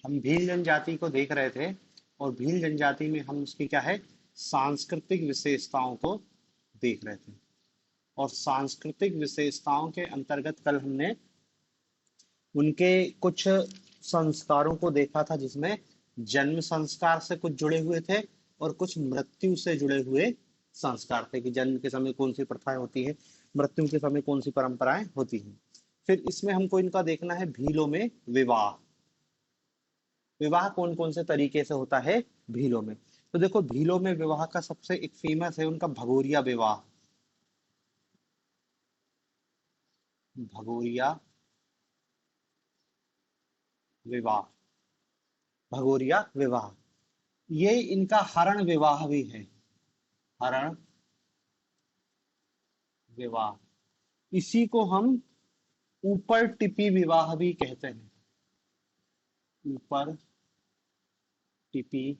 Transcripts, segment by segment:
हम भील जनजाति को देख रहे थे और भील जनजाति में हम उसकी क्या है सांस्कृतिक विशेषताओं को देख रहे थे। और सांस्कृतिक विशेषताओं के अंतर्गत कल हमने उनके कुछ संस्कारों को देखा था, जिसमें जन्म संस्कार से कुछ जुड़े हुए थे और कुछ मृत्यु से जुड़े हुए संस्कार थे कि जन्म के समय कौन सी प्रथाएं होती है, मृत्यु के समय कौन सी परंपराएं होती हैं। फिर इसमें हमको इनका देखना है भीलों में विवाह। विवाह कौन कौन से तरीके से होता है भीलों में। तो देखो भीलों में विवाह का सबसे एक फेमस है उनका भगोरिया विवाह। भगोरिया विवाह, भगोरिया विवाह। ये इनका हरण विवाह भी है। हरण विवाह, इसी को हम ऊपर टिपी विवाह भी कहते हैं। ऊपर टिपी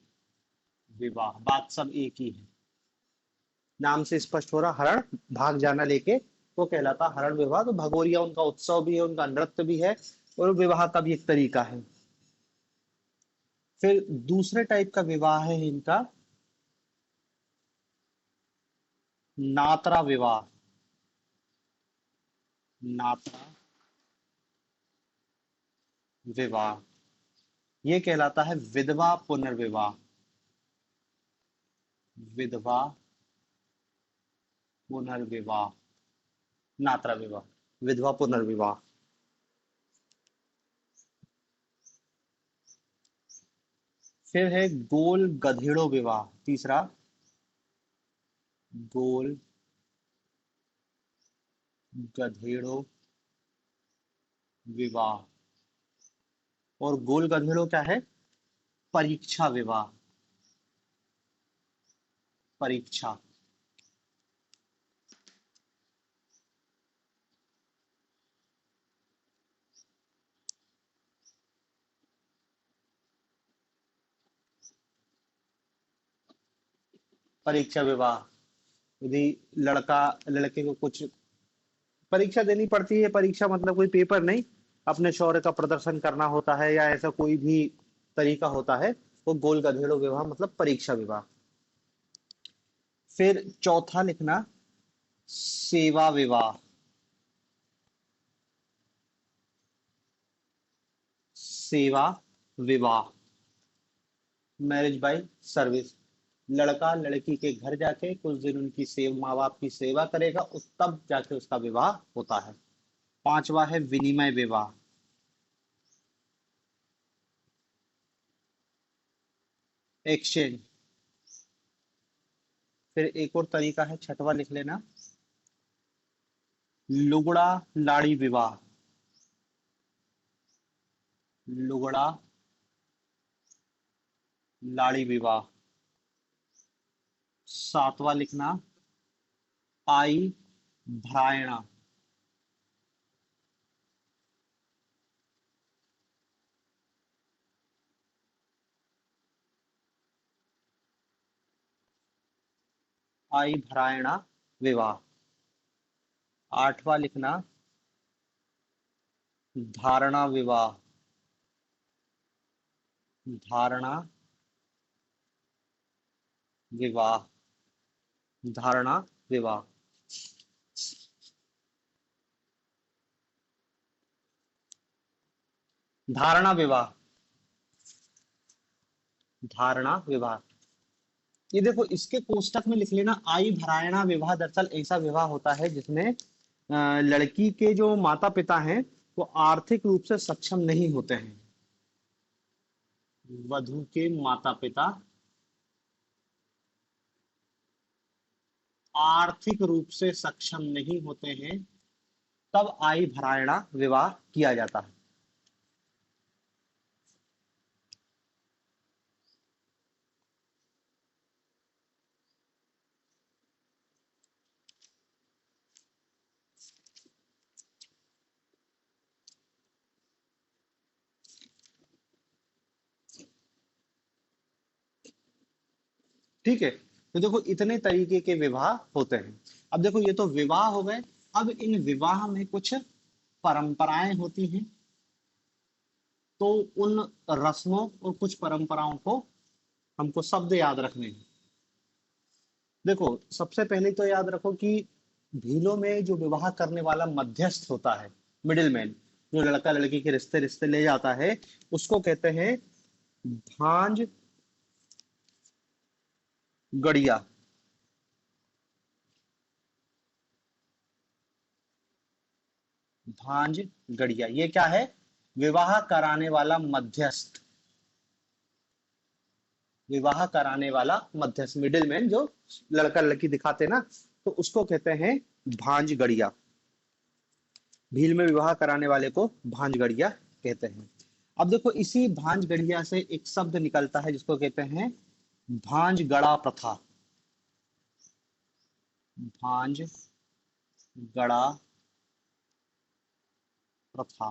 विवाह, बात सब एक ही है। नाम से स्पष्ट हो रहा, हरण भाग जाना लेके, वो कहलाता हरण विवाह। तो भगोरिया उनका उत्सव भी है, उनका नृत्य भी है और विवाह का भी एक तरीका है। फिर दूसरे टाइप का विवाह है इनका नात्रा विवाह। नात्रा विवाह, ये कहलाता है विधवा पुनर्विवाह। विधवा पुनर्विवाह, नात्रा विवाह, विधवा पुनर्विवाह। फिर है गोल गधेड़ो विवाह, तीसरा गोल गधेड़ो विवाह। और गोल गधेड़ो क्या है, परीक्षा विवाह। परीक्षा, परीक्षा विवाह, यदि लड़का लड़के को कुछ परीक्षा देनी पड़ती है, परीक्षा मतलब कोई पेपर नहीं, अपने शौर्य का प्रदर्शन करना होता है या ऐसा कोई भी तरीका होता है, वो गोल गधेड़ो विवाह मतलब परीक्षा विवाह। फिर चौथा लिखना सेवा विवाह। सेवा विवाह, मैरिज बाय सर्विस। लड़का लड़की के घर जाके कुछ दिन उनकी माँ बाप की सेवा करेगा, उस तब जाके उसका विवाह होता है। पांचवा है विनिमय विवाह। एक्सचेंज। फिर एक और तरीका है, छठवा लिख लेना, लुगड़ा लाड़ी विवाह। लुगड़ा लाड़ी विवाह। सातवां लिखना आई भरायणा। आई भरायणा विवाह। आठवां लिखना धारणा विवाह। धारणा विवाह। धारणा विवाह। धारणा विवाह। धारणा विवाह, ये देखो इसके कोष्टक में लिख लेना आई भरायणा विवाह। दरअसल ऐसा विवाह होता है जिसमें लड़की के जो माता पिता हैं वो आर्थिक रूप से सक्षम नहीं होते हैं। वधु के माता पिता आर्थिक रूप से सक्षम नहीं होते हैं, तब आई भरायणा विवाह किया जाता है। ठीक है, तो देखो इतने तरीके के विवाह होते हैं। अब देखो ये तो विवाह हो गए। अब इन विवाह में कुछ परंपराएं होती हैं। तो उन रस्मों और कुछ परंपराओं को हमको शब्द याद रखने हैं। देखो, सबसे पहले तो याद रखो कि भीलों में जो विवाह करने वाला मध्यस्थ होता है, मिडिल मैन, जो लड़का लड़की के रिश्ते रिश्ते ले जाता है, उसको कहते हैं भांज गड़िया। भांज गड़िया ये क्या है? विवाह कराने वाला मध्यस्थ। विवाह कराने वाला मध्यस्थ, मिडिल मैन, जो लड़का लड़की दिखाते ना, तो उसको कहते हैं भांज गड़िया। भील में विवाह कराने वाले को भांज गड़िया कहते हैं। अब देखो, इसी भांज गड़िया से एक शब्द निकलता है जिसको कहते हैं भांज गड़ा प्रथा। भांज गड़ा प्रथा।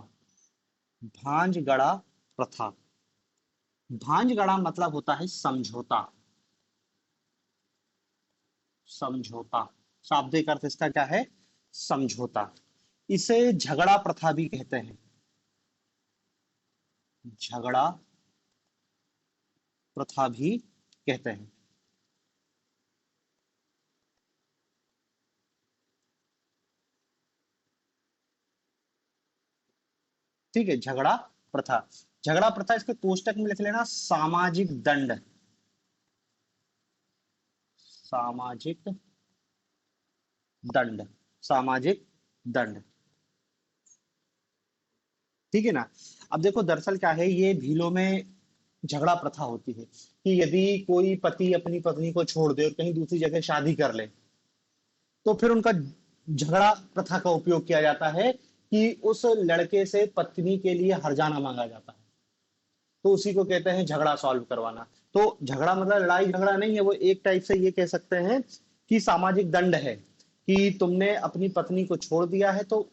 भांज गड़ा प्रथा। भांज गड़ा मतलब होता है समझौता। समझौता, शाब्दिक अर्थ इसका क्या है? समझौता। इसे झगड़ा प्रथा भी कहते हैं। झगड़ा प्रथा भी कहते हैं। ठीक है, झगड़ा प्रथा। झगड़ा प्रथा, इसके कोष्टक में लिख लेना सामाजिक दंड। सामाजिक दंड। सामाजिक दंड। ठीक है ना? अब देखो, दरअसल क्या है, ये भीलों में झगड़ा प्रथा होती है कि यदि कोई पति अपनी पत्नी को छोड़ दे और कहीं दूसरी जगह शादी कर ले, तो फिर उनका झगड़ा प्रथा का उपयोग किया जाता है कि उस लड़के से पत्नी के लिए हर्जाना मांगा जाता है। तो उसी को कहते हैं झगड़ा सॉल्व करवाना। तो झगड़ा मतलब लड़ाई झगड़ा नहीं है, वो एक टाइप से ये कह सकते हैं कि सामाजिक दंड है कि तुमने अपनी पत्नी को छोड़ दिया है, तो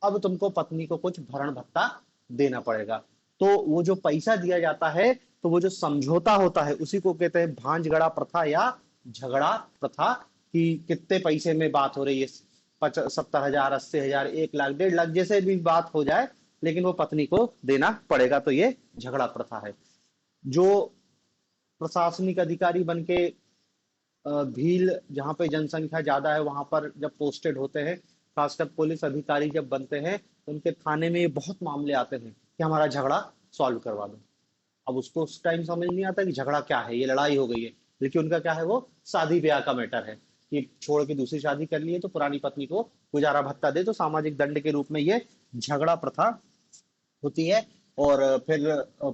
अब तुमको पत्नी को कुछ भरण भत्ता देना पड़ेगा। तो वो जो पैसा दिया जाता है, तो वो जो समझौता होता है, उसी को कहते हैं भांजगड़ा प्रथा या झगड़ा प्रथा। कि कितने पैसे में बात हो रही है, 70,000, 80,000, 1 लाख, 1.5 लाख, जैसे भी बात हो जाए, लेकिन वो पत्नी को देना पड़ेगा। तो ये झगड़ा प्रथा है। जो प्रशासनिक अधिकारी बन के भील, जहाँ पे जनसंख्या ज्यादा है, वहां पर जब पोस्टेड होते हैं, खासकर पुलिस अधिकारी जब बनते हैं, तो उनके थाने में ये बहुत मामले आते हैं कि हमारा झगड़ा सॉल्व करवा दो। अब उसको उस टाइम समझ नहीं आता कि झगड़ा क्या है, ये लड़ाई हो गई है, लेकिन उनका क्या है, वो शादी ब्याह का मैटर है कि छोड़ के दूसरी शादी कर ली है, तो पुरानी पत्नी को गुजारा भत्ता दे। तो सामाजिक दंड के रूप में ये झगड़ा प्रथा होती है। और फिर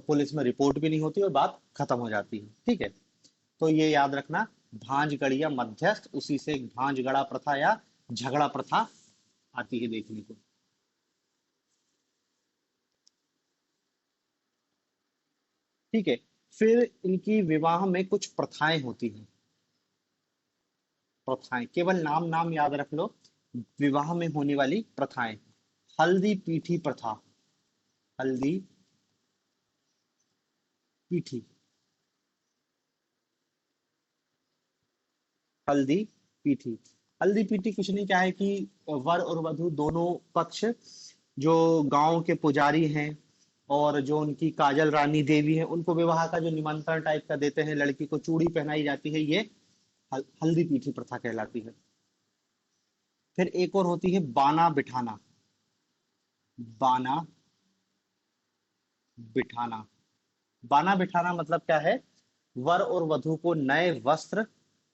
पुलिस में रिपोर्ट भी नहीं होती और बात खत्म हो जाती है। ठीक है, तो ये याद रखना, भांजगड़ या मध्यस्थ, उसी से भांजगड़ा प्रथा या झगड़ा प्रथा आती है देखने को। ठीक है, फिर इनकी विवाह में कुछ प्रथाएं होती हैं। प्रथाएं केवल नाम नाम याद रख लो, विवाह में होने वाली प्रथाएं। हल्दी पीठी प्रथा। हल्दी पीठी। हल्दी पीठी। हल्दी पीठी कुछ नहीं, क्या है कि वर और वधु दोनों पक्ष, जो गांव के पुजारी हैं और जो उनकी काजल रानी देवी है, उनको विवाह का जो निमंत्रण टाइप का देते हैं, लड़की को चूड़ी पहनाई जाती है, ये हल्दी पीठी प्रथा कहलाती है। फिर एक और होती है बाना बिठाना। बाना बिठाना। बाना बिठाना मतलब क्या है? वर और वधु को नए वस्त्र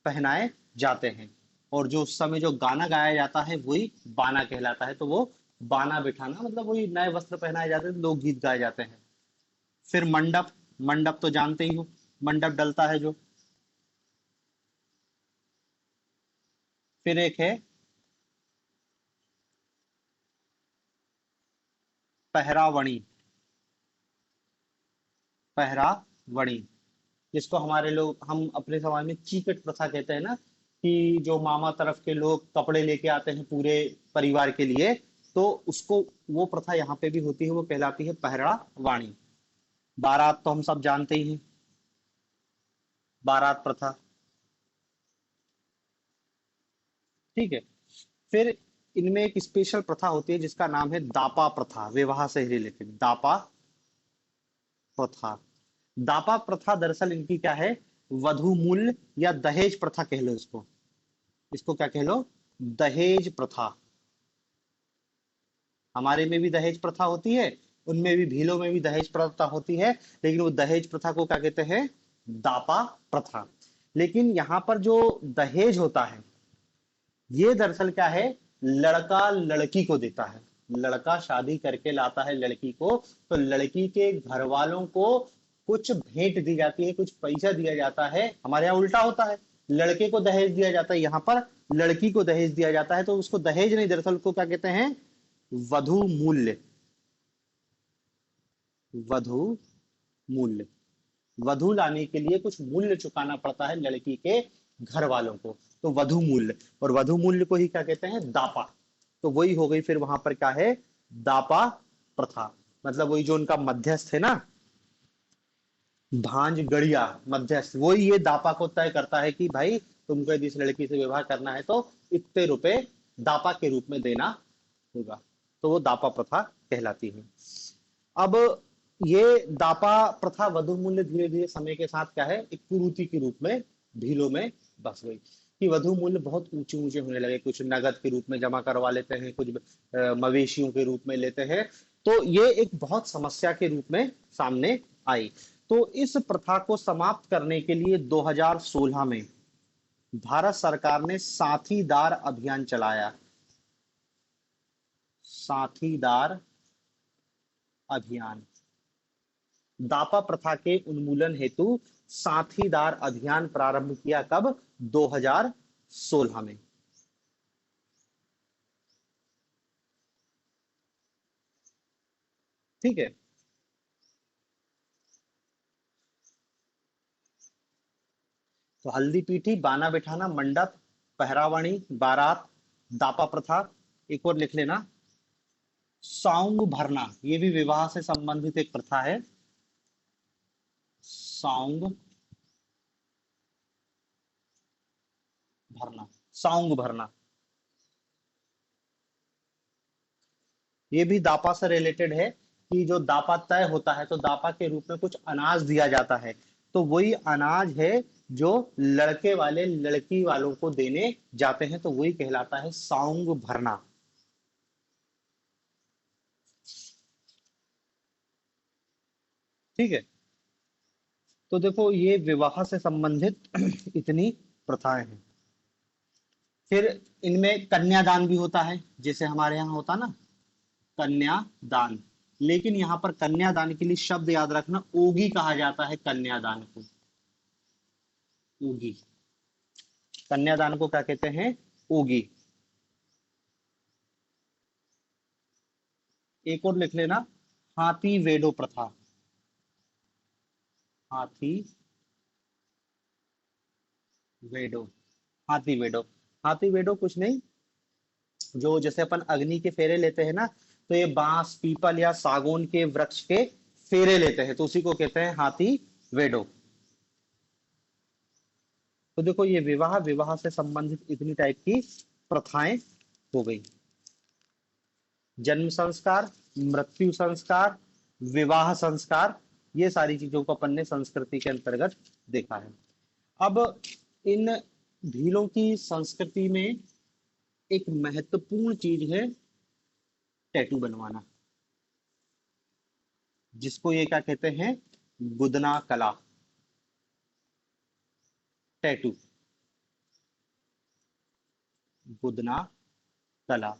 पहनाए जाते हैं, और जो उस समय जो गाना गाया जाता है वही बाना कहलाता है। तो वो बाना बिठाना मतलब वही नए वस्त्र पहनाए जाते हैं, लोकगीत गाए जाते हैं। फिर मंडप। मंडप तो जानते ही हो, मंडप डलता है जो। फिर एक है पहरावणी। पहरावणी, जिसको हमारे लोग, हम अपने समाज में चीकट प्रथा कहते हैं ना, कि जो मामा तरफ के लोग कपड़े लेके आते हैं पूरे परिवार के लिए, तो उसको, वो प्रथा यहाँ पे भी होती है, वो कहलाती है पहरावाणी। बारात तो हम सब जानते ही हैं, बारात प्रथा। ठीक है, फिर इनमें एक स्पेशल प्रथा होती है जिसका नाम है दापा प्रथा, विवाह से रिलेटेड। दापा प्रथा। दापा प्रथा दरअसल इनकी क्या है, वधू मूल्य या दहेज प्रथा कह लो इसको। इसको क्या कह लो, दहेज प्रथा। हमारे में भी दहेज प्रथा होती है, उनमें भी, भीलों में भी दहेज प्रथा होती है, लेकिन वो दहेज प्रथा को क्या कहते हैं, दापा प्रथा। लेकिन यहाँ पर जो दहेज होता है, ये दरअसल क्या है, लड़का लड़की को देता है। लड़का शादी करके लाता है लड़की को, तो लड़की के घर वालों को कुछ भेंट दी जाती है, कुछ पैसा दिया जाता है। हमारे यहाँ उल्टा होता है, लड़के को दहेज दिया जाता है, यहाँ पर लड़की को दहेज दिया जाता है। तो उसको दहेज नहीं, दरअसल को क्या कहते हैं, वधु मूल्य। वधु मूल्य, वधु लाने के लिए कुछ मूल्य चुकाना पड़ता है लड़की के घर वालों को, तो वधु मूल्य। और वधु मूल्य को ही क्या कहते हैं, दापा। तो वही हो गई फिर वहां पर क्या है, दापा प्रथा। मतलब वही जो उनका मध्यस्थ है ना, भांज गड़िया मध्यस्थ, वही ये दापा को तय करता है कि भाई तुमको यदि इस लड़की से विवाह करना है तो इतने रुपए दापा के रूप में देना होगा। तो वो दापा प्रथा कहलाती है। अब ये दापा प्रथा, वधु मूल्य, धीरे धीरे समय के साथ क्या है, एक कुरीति के रूप में भीलों में बस गई कि वधु मूल्य बहुत ऊंचे ऊंचे होने लगे। कुछ नगद के रूप में जमा करवा लेते हैं, कुछ मवेशियों के रूप में लेते हैं। तो ये एक बहुत समस्या के रूप में सामने आई। तो इस प्रथा को समाप्त करने के लिए 2016 में भारत सरकार ने साथीदार अभियान चलाया। साथीदार अभियान, दापा प्रथा के उन्मूलन हेतु साथीदार अभियान प्रारंभ किया। कब, 2016 में। ठीक है। तो हल्दी पीठी, बाना बिठाना, मंडप, पहरावाणी, बारात, दापा प्रथा। एक और लिख लेना, सौंग भरना, ये भी विवाह से संबंधित एक प्रथा है। सौंग भरना, सौंग भरना, ये भी दापा से रिलेटेड है कि जो दापा तय होता है तो दापा के रूप में कुछ अनाज दिया जाता है। तो वही अनाज है जो लड़के वाले लड़की वालों को देने जाते हैं, तो वही कहलाता है सौंग भरना। ठीक है। तो देखो ये विवाह से संबंधित इतनी प्रथाएं हैं। फिर इनमें कन्यादान भी होता है, जैसे हमारे यहाँ होता ना, कन्यादान। लेकिन यहाँ पर कन्यादान के लिए शब्द याद रखना, ओगी कहा जाता है कन्यादान को। ओगी, कन्यादान को क्या कहते हैं, ओगी। एक और लिख लेना, हाथी वेडो प्रथा। हाथी वेडो, हाथी वेडो। हाथी वेडो कुछ नहीं, जो जैसे अपन अग्नि के फेरे लेते हैं ना, तो ये बांस पीपल या सागौन के वृक्ष के फेरे लेते हैं, तो उसी को कहते हैं हाथी वेडो। तो देखो ये विवाह, विवाह से संबंधित इतनी टाइप की प्रथाएं हो गई। जन्म संस्कार, मृत्यु संस्कार, विवाह संस्कार, ये सारी चीजों को अपन ने संस्कृति के अंतर्गत देखा है। अब इन भीलों की संस्कृति में एक महत्वपूर्ण चीज है टैटू बनवाना, जिसको ये क्या कहते हैं, गुदना कला, टैटू, गुदना कला।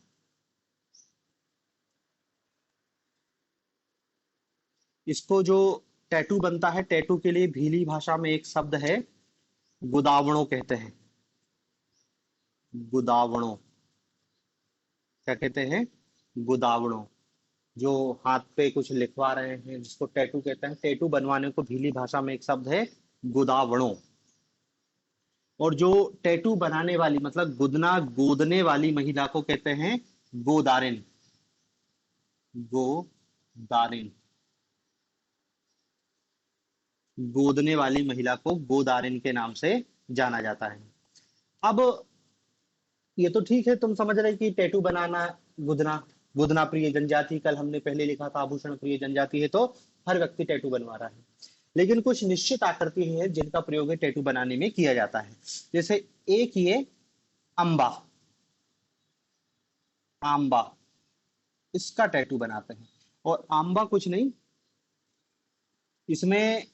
इसको जो टैटू बनता है, टैटू के लिए भीली भाषा में एक शब्द है, गुदावणो कहते हैं। गुदावणो, क्या कहते हैं, गुदावणो। जो हाथ पे कुछ लिखवा रहे हैं, जिसको टैटू कहते हैं, टैटू बनवाने को भीली भाषा में एक शब्द है, गुदावणो। और जो टैटू बनाने वाली, मतलब गुदना गोदने वाली महिला को कहते हैं गोदारिन। गोदारिन, गोदने वाली महिला को गोदारिन के नाम से जाना जाता है। अब ये तो ठीक है, तुम समझ रहे कि टैटू बनाना, गुदना, गुदना प्रिय जनजाति, कल हमने पहले लिखा था आभूषण प्रिय जनजाति है, तो हर व्यक्ति टैटू बनवा रहा है। लेकिन कुछ निश्चित आकृति है जिनका प्रयोग है टैटू बनाने में किया जाता है। जैसे एक ये अंबा, आंबा, इसका टैटू बनाते हैं। और आंबा कुछ नहीं, इसमें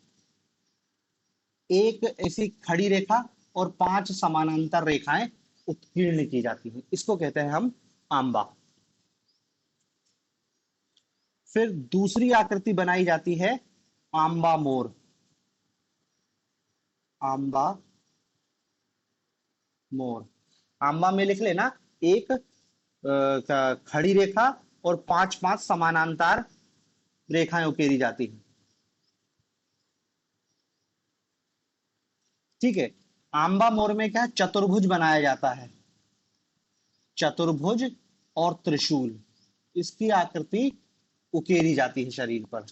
एक ऐसी खड़ी रेखा और 5 समानांतर रेखाएं उत्कीर्ण की जाती हैं, इसको कहते हैं हम आंबा। फिर दूसरी आकृति बनाई जाती है आंबा मोर, आंबा मोर। आंबा में लिख लेना, एक खड़ी रेखा और 5 5 समानांतर रेखाएं उकेरी जाती हैं। ठीक है। आंबा मोर में क्या चतुर्भुज बनाया जाता है, चतुर्भुज और त्रिशूल, इसकी आकृति उकेरी जाती है शरीर पर।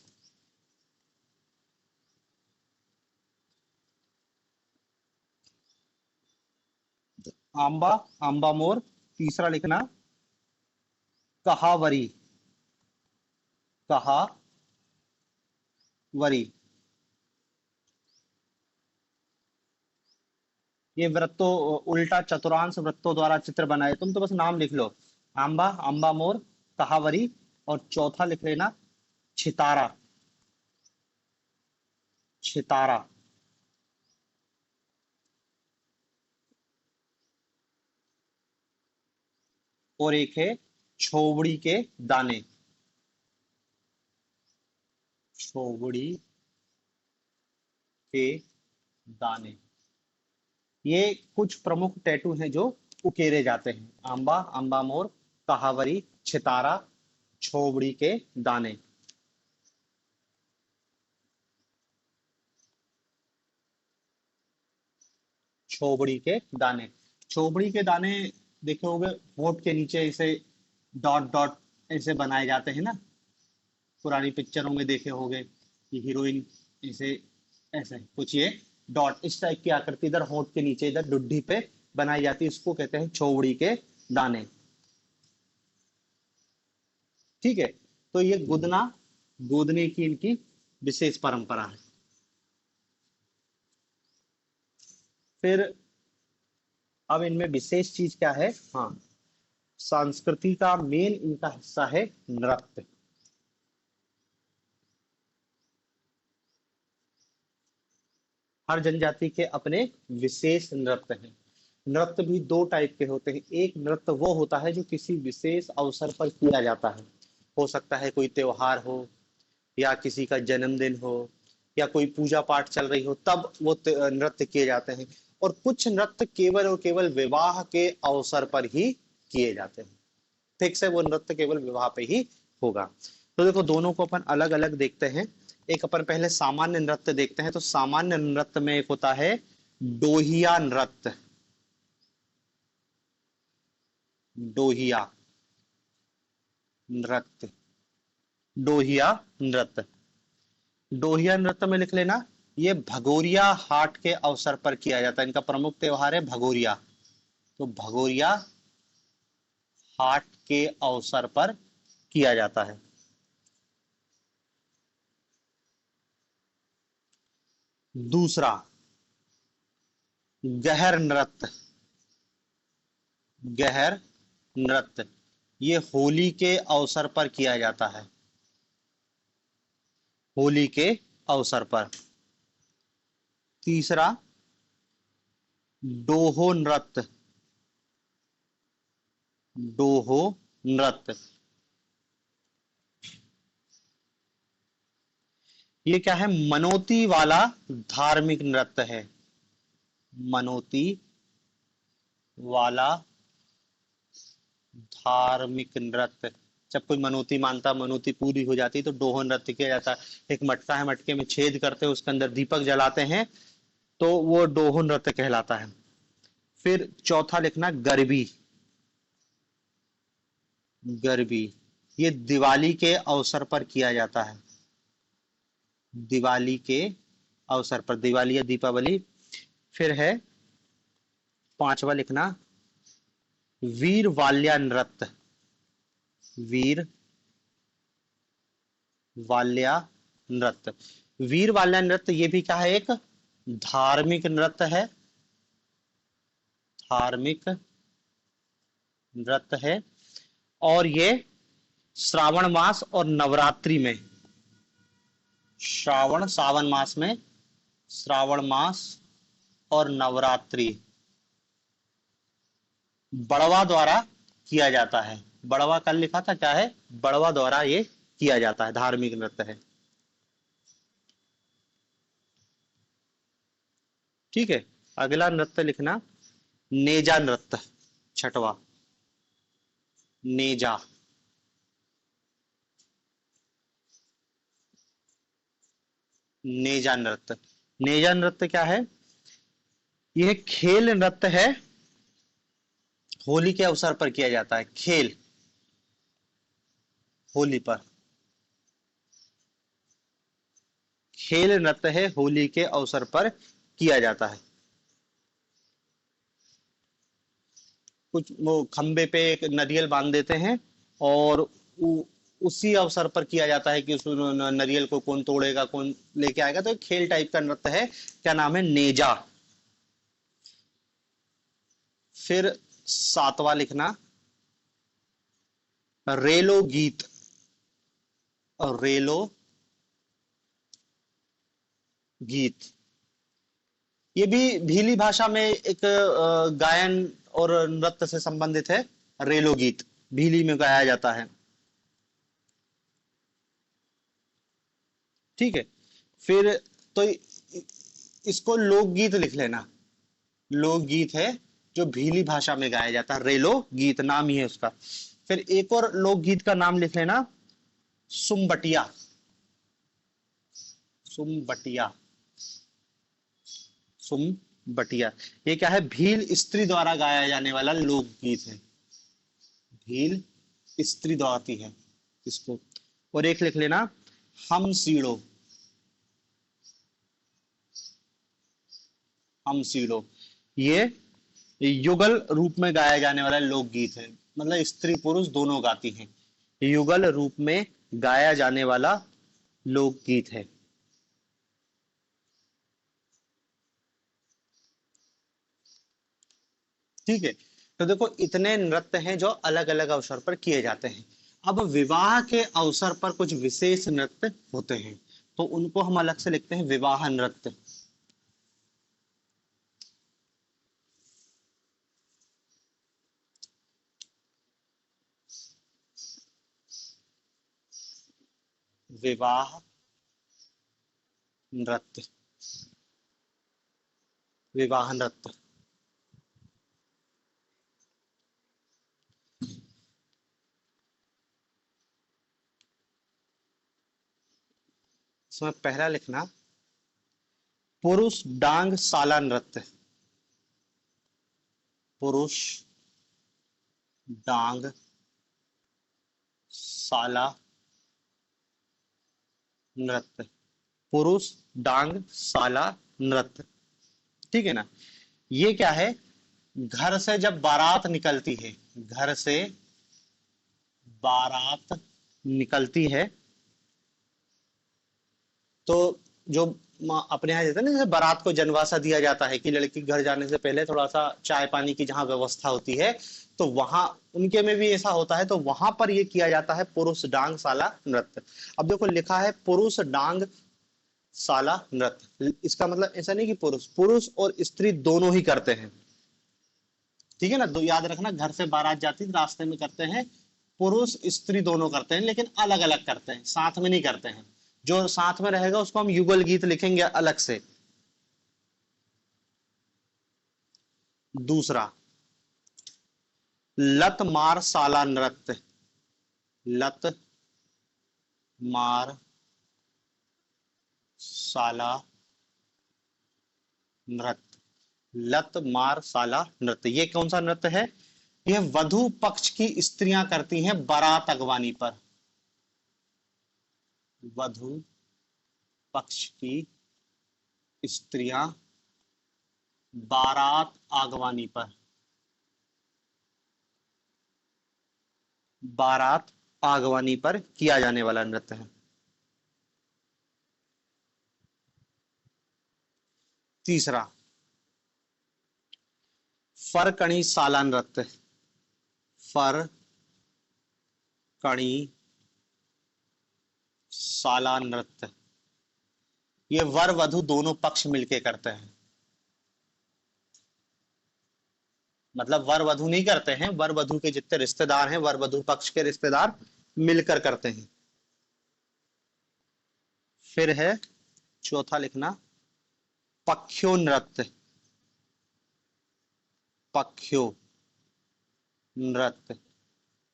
आंबा, आंबा मोर। तीसरा लिखना कहावरी, कहावरी। ये वृत्तों, उल्टा चतुरांश वृत्तों द्वारा चित्र बनाए, तुम तो बस नाम लिख लो, आंबा, आंबा मोर, कहावरी। और चौथा लिख लेना छितारा, छितारा। और एक है छोबड़ी के दाने, छोबड़ी के दाने। ये कुछ प्रमुख टैटू हैं जो उकेरे जाते हैं, आंबा, आंबा मोर, कहावरी, छितारा, छोबड़ी के दाने। छोबड़ी के दाने, छोबड़ी के दाने देखे होगे, होठ के नीचे ऐसे डॉट डॉट ऐसे बनाए जाते हैं ना, पुरानी पिक्चरों में देखे होंगे कि हीरोइन ऐसे, ऐसे कुछ ये डॉट इस टाइप की आकृति इधर होठ के नीचे इधर डुड्डी पे बनाई जाती है, इसको कहते हैं छोबड़ी के दाने। ठीक है। तो ये गुदना, गोदने की इनकी विशेष परंपरा है। फिर अब इनमें विशेष चीज क्या है, हाँ, संस्कृति का मेन इनका हिस्सा है नृत्य। हर जनजाति के अपने विशेष नृत्य हैं। नृत्य भी दो टाइप के होते हैं। एक नृत्य वो होता है जो किसी विशेष अवसर पर किया जाता है, हो सकता है कोई त्योहार हो, या किसी का जन्मदिन हो, या कोई पूजा पाठ चल रही हो, तब वो नृत्य किए जाते हैं। और कुछ नृत्य केवल और केवल विवाह के अवसर पर ही किए जाते हैं। ठीक से वो नृत्य केवल विवाह पे ही होगा। तो देखो दोनों को अपन अलग अलग देखते हैं। एक अपन पहले सामान्य नृत्य देखते हैं। तो सामान्य नृत्य में एक होता है डोहिया नृत्य, डोहिया नृत्य, डोहिया नृत्य। डोहिया नृत्य में लिख लेना, ये भगोरिया हाट के अवसर पर किया जाता है। इनका प्रमुख त्योहार है भगोरिया। तो भगोरिया हाट के अवसर पर किया जाता है। दूसरा गहर नृत्य, गहर नृत्य, ये होली के अवसर पर किया जाता है, होली के अवसर पर। तीसरा डोहो नृत्य, डोहो नृत्य, ये क्या है, मनोती वाला धार्मिक नृत्य है, मनोती वाला धार्मिक नृत्य। जब कोई मनोती मानता, मनोती पूरी हो जाती तो डोहो नृत्य किया जाता है। एक मटका है, मटके में छेद करते हैं, उसके अंदर दीपक जलाते हैं, तो वो डोहो नृत्य कहलाता है। फिर चौथा लिखना गरबी, गरबी, ये दिवाली के अवसर पर किया जाता है, दिवाली के अवसर पर, दिवाली या दीपावली। फिर है पांचवा लिखना वीर वाल्या नृत्य, वीर वाल्या नृत्य। वीर वाल्या नृत्य ये भी क्या है, एक धार्मिक नृत्य है, धार्मिक नृत्य है। और ये श्रावण मास और नवरात्रि में, सावन मास में, श्रावण मास और नवरात्रि बड़वा द्वारा किया जाता है। बड़वा कल लिखा था, क्या है, बड़वा द्वारा ये किया जाता है, धार्मिक नृत्य है। ठीक है, अगला नृत्य लिखना, नेजा नृत्य, छठवा, नेजा। नेजा नृत्य, नेजा नृत्य क्या है, यह खेल नृत्य है, होली के अवसर पर किया जाता है, खेल, होली पर खेल नृत्य है, होली के अवसर पर किया जाता है। कुछ वो खंबे पे एक नरियल बांध देते हैं और उसी अवसर पर किया जाता है कि उस नरियल को कौन तोड़ेगा, कौन लेके आएगा। तो एक खेल टाइप का नृत्य है, क्या नाम है, नेजा। फिर सातवां लिखना, रेलो गीत, और रेलो गीत ये भी भीली भाषा में एक गायन और नृत्य से संबंधित है। रेलो गीत भीली में गाया जाता है। ठीक है, फिर तो इसको लोकगीत लिख लेना, लोकगीत है जो भीली भाषा में गाया जाता है, रेलो गीत नाम ही है उसका। फिर एक और लोकगीत का नाम लिख लेना, सुमबटिया, सुमबटिया, सुमबटिया। ये क्या है, भील स्त्री द्वारा गाया जाने वाला लोकगीत है, भील स्त्री गाती है इसको। और एक लिख लेना, हम सीड़ो, हम सीड़ो, ये युगल रूप में गाया जाने वाला लोकगीत है, मतलब स्त्री पुरुष दोनों गाती हैं, युगल रूप में गाया जाने वाला लोकगीत है। ठीक है, तो देखो इतने नृत्य हैं जो अलग अलग अवसर पर किए जाते हैं। अब विवाह के अवसर पर कुछ विशेष नृत्य होते हैं, तो उनको हम अलग से लिखते हैं, विवाह नृत्य। विवाह नृत्य, विवाह नृत्य। इसमें पहला लिखना, पुरुष डांग साला नृत्य, पुरुष डांग साला नृत्य, पुरुष डांग साला नृत्य। ठीक है ना, ये क्या है, घर से जब बारात निकलती है, घर से बारात निकलती है, तो जो अपने यहाँ जैसे ना, जैसे बारात को जनवासा दिया जाता है कि लड़की घर जाने से पहले थोड़ा सा चाय पानी की जहाँ व्यवस्था होती है, तो वहां उनके में भी ऐसा होता है, तो वहां पर ये किया जाता है पुरुष डांग साला नृत्य। अब देखो लिखा है पुरुष डांग साला नृत्य, इसका मतलब ऐसा नहीं कि पुरुष पुरुष और स्त्री दोनों ही करते हैं। ठीक है ना, दो याद रखना, घर से बारात जाती रास्ते में करते हैं, पुरुष स्त्री दोनों करते हैं, लेकिन अलग अलग करते हैं, साथ में नहीं करते हैं। जो साथ में रहेगा उसको हम युगल गीत लिखेंगे अलग से। दूसरा, लत मार साला नृत्य, लत मार साला नृत्य, लत मार साला नृत्य, ये कौन सा नृत्य है, यह वधु पक्ष की स्त्रियां करती हैं बारात अगवानी पर, वधु पक्ष की स्त्रियां बारात आगवानी पर, बारात आगवानी पर किया जाने वाला नृत्य है। तीसरा, फरकणी साला नृत्य। फरकणी साला नृत्य, ये वर वधु दोनों पक्ष मिलके करते हैं। मतलब वर वधु नहीं करते हैं, वर वधु के जितने रिश्तेदार हैं, वर वधु पक्ष के रिश्तेदार मिलकर करते हैं। फिर है चौथा लिखना, पख्यो नृत्य। पख्यो नृत्य,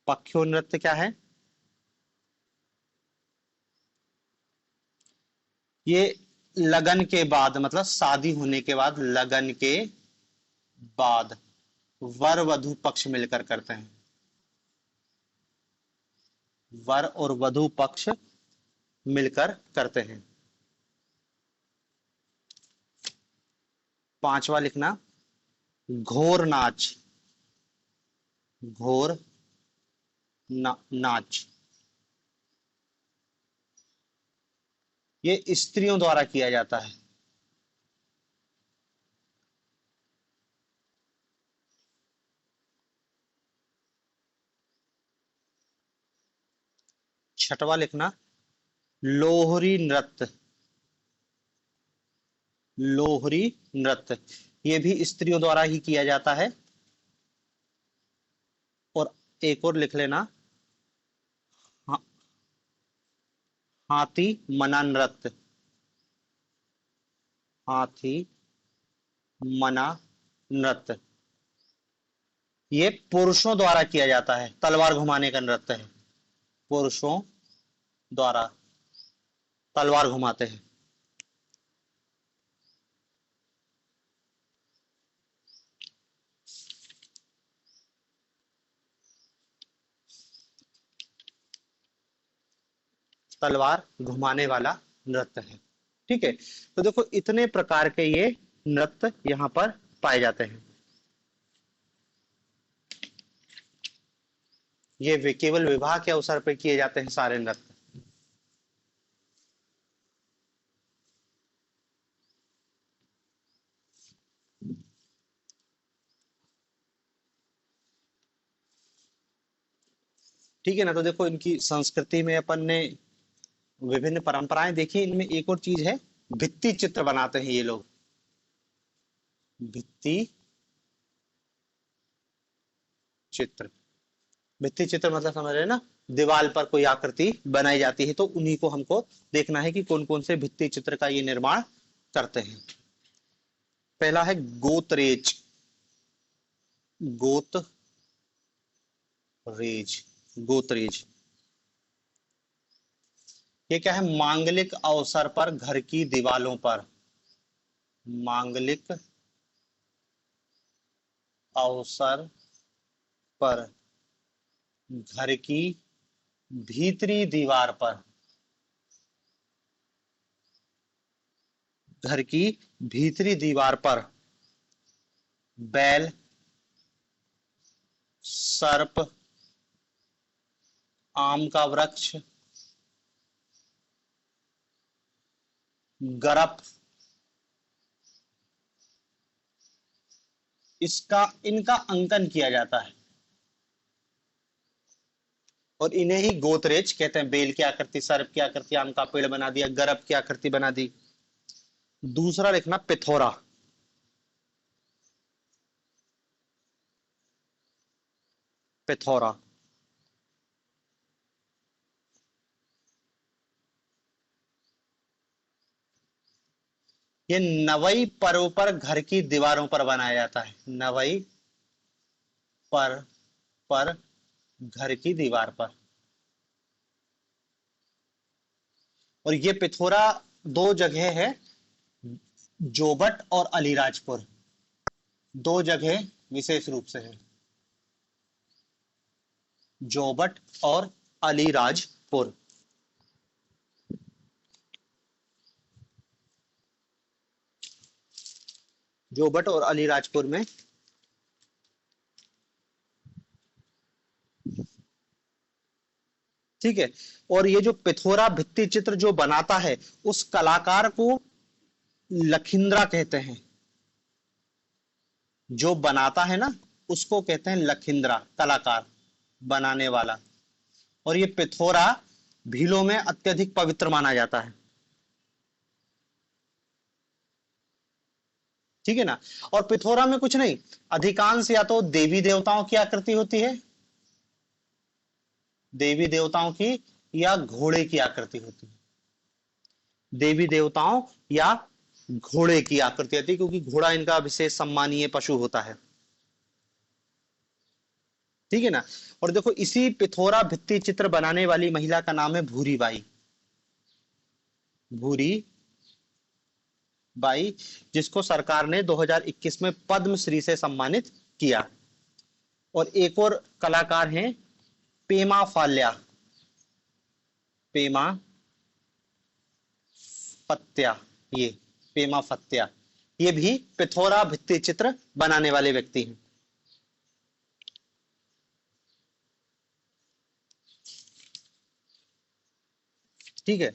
पख्यो नृत्य क्या है? ये लगन के बाद, मतलब शादी होने के बाद, लगन के बाद वर वधु पक्ष मिलकर करते हैं। वर और वधु पक्ष मिलकर करते हैं। पांचवा लिखना, घोर नाच। घोर नाच, ये स्त्रियों द्वारा किया जाता है। छठवा लिखना, लोहरी नृत्य। लोहरी नृत्य, ये भी स्त्रियों द्वारा ही किया जाता है। और एक और लिख लेना, हा, हाथी मना नृत्य। हाथी मना नृत्य, ये पुरुषों द्वारा किया जाता है, तलवार घुमाने का नृत्य है। पुरुषों द्वारा तलवार घुमाते हैं। तलवार घुमाने वाला नृत्य है। ठीक है, तो देखो इतने प्रकार के ये नृत्य यहां पर पाए जाते हैं। ये केवल विवाह के अवसर पर किए जाते हैं सारे नृत्य। ठीक है ना, तो देखो इनकी संस्कृति में अपन ने विभिन्न परंपराएं देखी, इनमें एक और चीज है, भित्ति चित्र बनाते हैं ये लोग। भित्ति चित्र, भित्ति चित्र मतलब समझ रहे हैं ना, दीवार पर कोई आकृति बनाई जाती है, तो उन्हीं को हमको देखना है कि कौन कौन से भित्ति चित्र का ये निर्माण करते हैं। पहला है गोतरेज। गोतरेज, गोतरेज, ये क्या है? मांगलिक अवसर पर घर की दीवालों पर, मांगलिक अवसर पर घर की भीतरी दीवार पर, घर की भीतरी दीवार पर बैल, सर्प, आम का वृक्ष, गरप, इसका इनका अंकन किया जाता है। और इन्हें ही गोतरेज कहते हैं। बेल की आकृति, सर्प की आकृति, आम का पेड़ बना दिया, गरब की आकृति बना दी। दूसरा लिखना, पिथौरा। पिथौरा, ये नवई पर्व पर घर की दीवारों पर बनाया जाता है। नवई पर पर घर की दीवार पर। और ये पिथौरा दो जगह है, जोबट और अलीराजपुर, दो जगह विशेष रूप से है, जोबट और अलीराजपुर। जोबट और अलीराजपुर में ठीक है। और ये जो पिथौरा भित्ति चित्र जो बनाता है उस कलाकार को लखिंद्रा कहते हैं। जो बनाता है ना उसको कहते हैं लखिंद्रा, कलाकार, बनाने वाला। और ये पिथौरा भीलों में अत्यधिक पवित्र माना जाता है। ठीक है ना। और पिथौरा में कुछ नहीं, अधिकांश या तो देवी देवताओं की आकृति होती है, देवी देवताओं की, या घोड़े की आकृति होती है। देवी देवताओं या घोड़े की आकृति होती है, क्योंकि घोड़ा इनका विशेष सम्मानीय पशु होता है। ठीक है ना। और देखो इसी पिथौरा भित्ति चित्र बनाने वाली महिला का नाम है भूरी बाई। भूरी बाई, जिसको सरकार ने 2021 में पद्मश्री से सम्मानित किया। और एक और कलाकार हैं पेमा फाल्या, पेमा फत्या, ये पेमा फत्या, ये भी पिथौरा भित्ति चित्र बनाने वाले व्यक्ति हैं। ठीक है।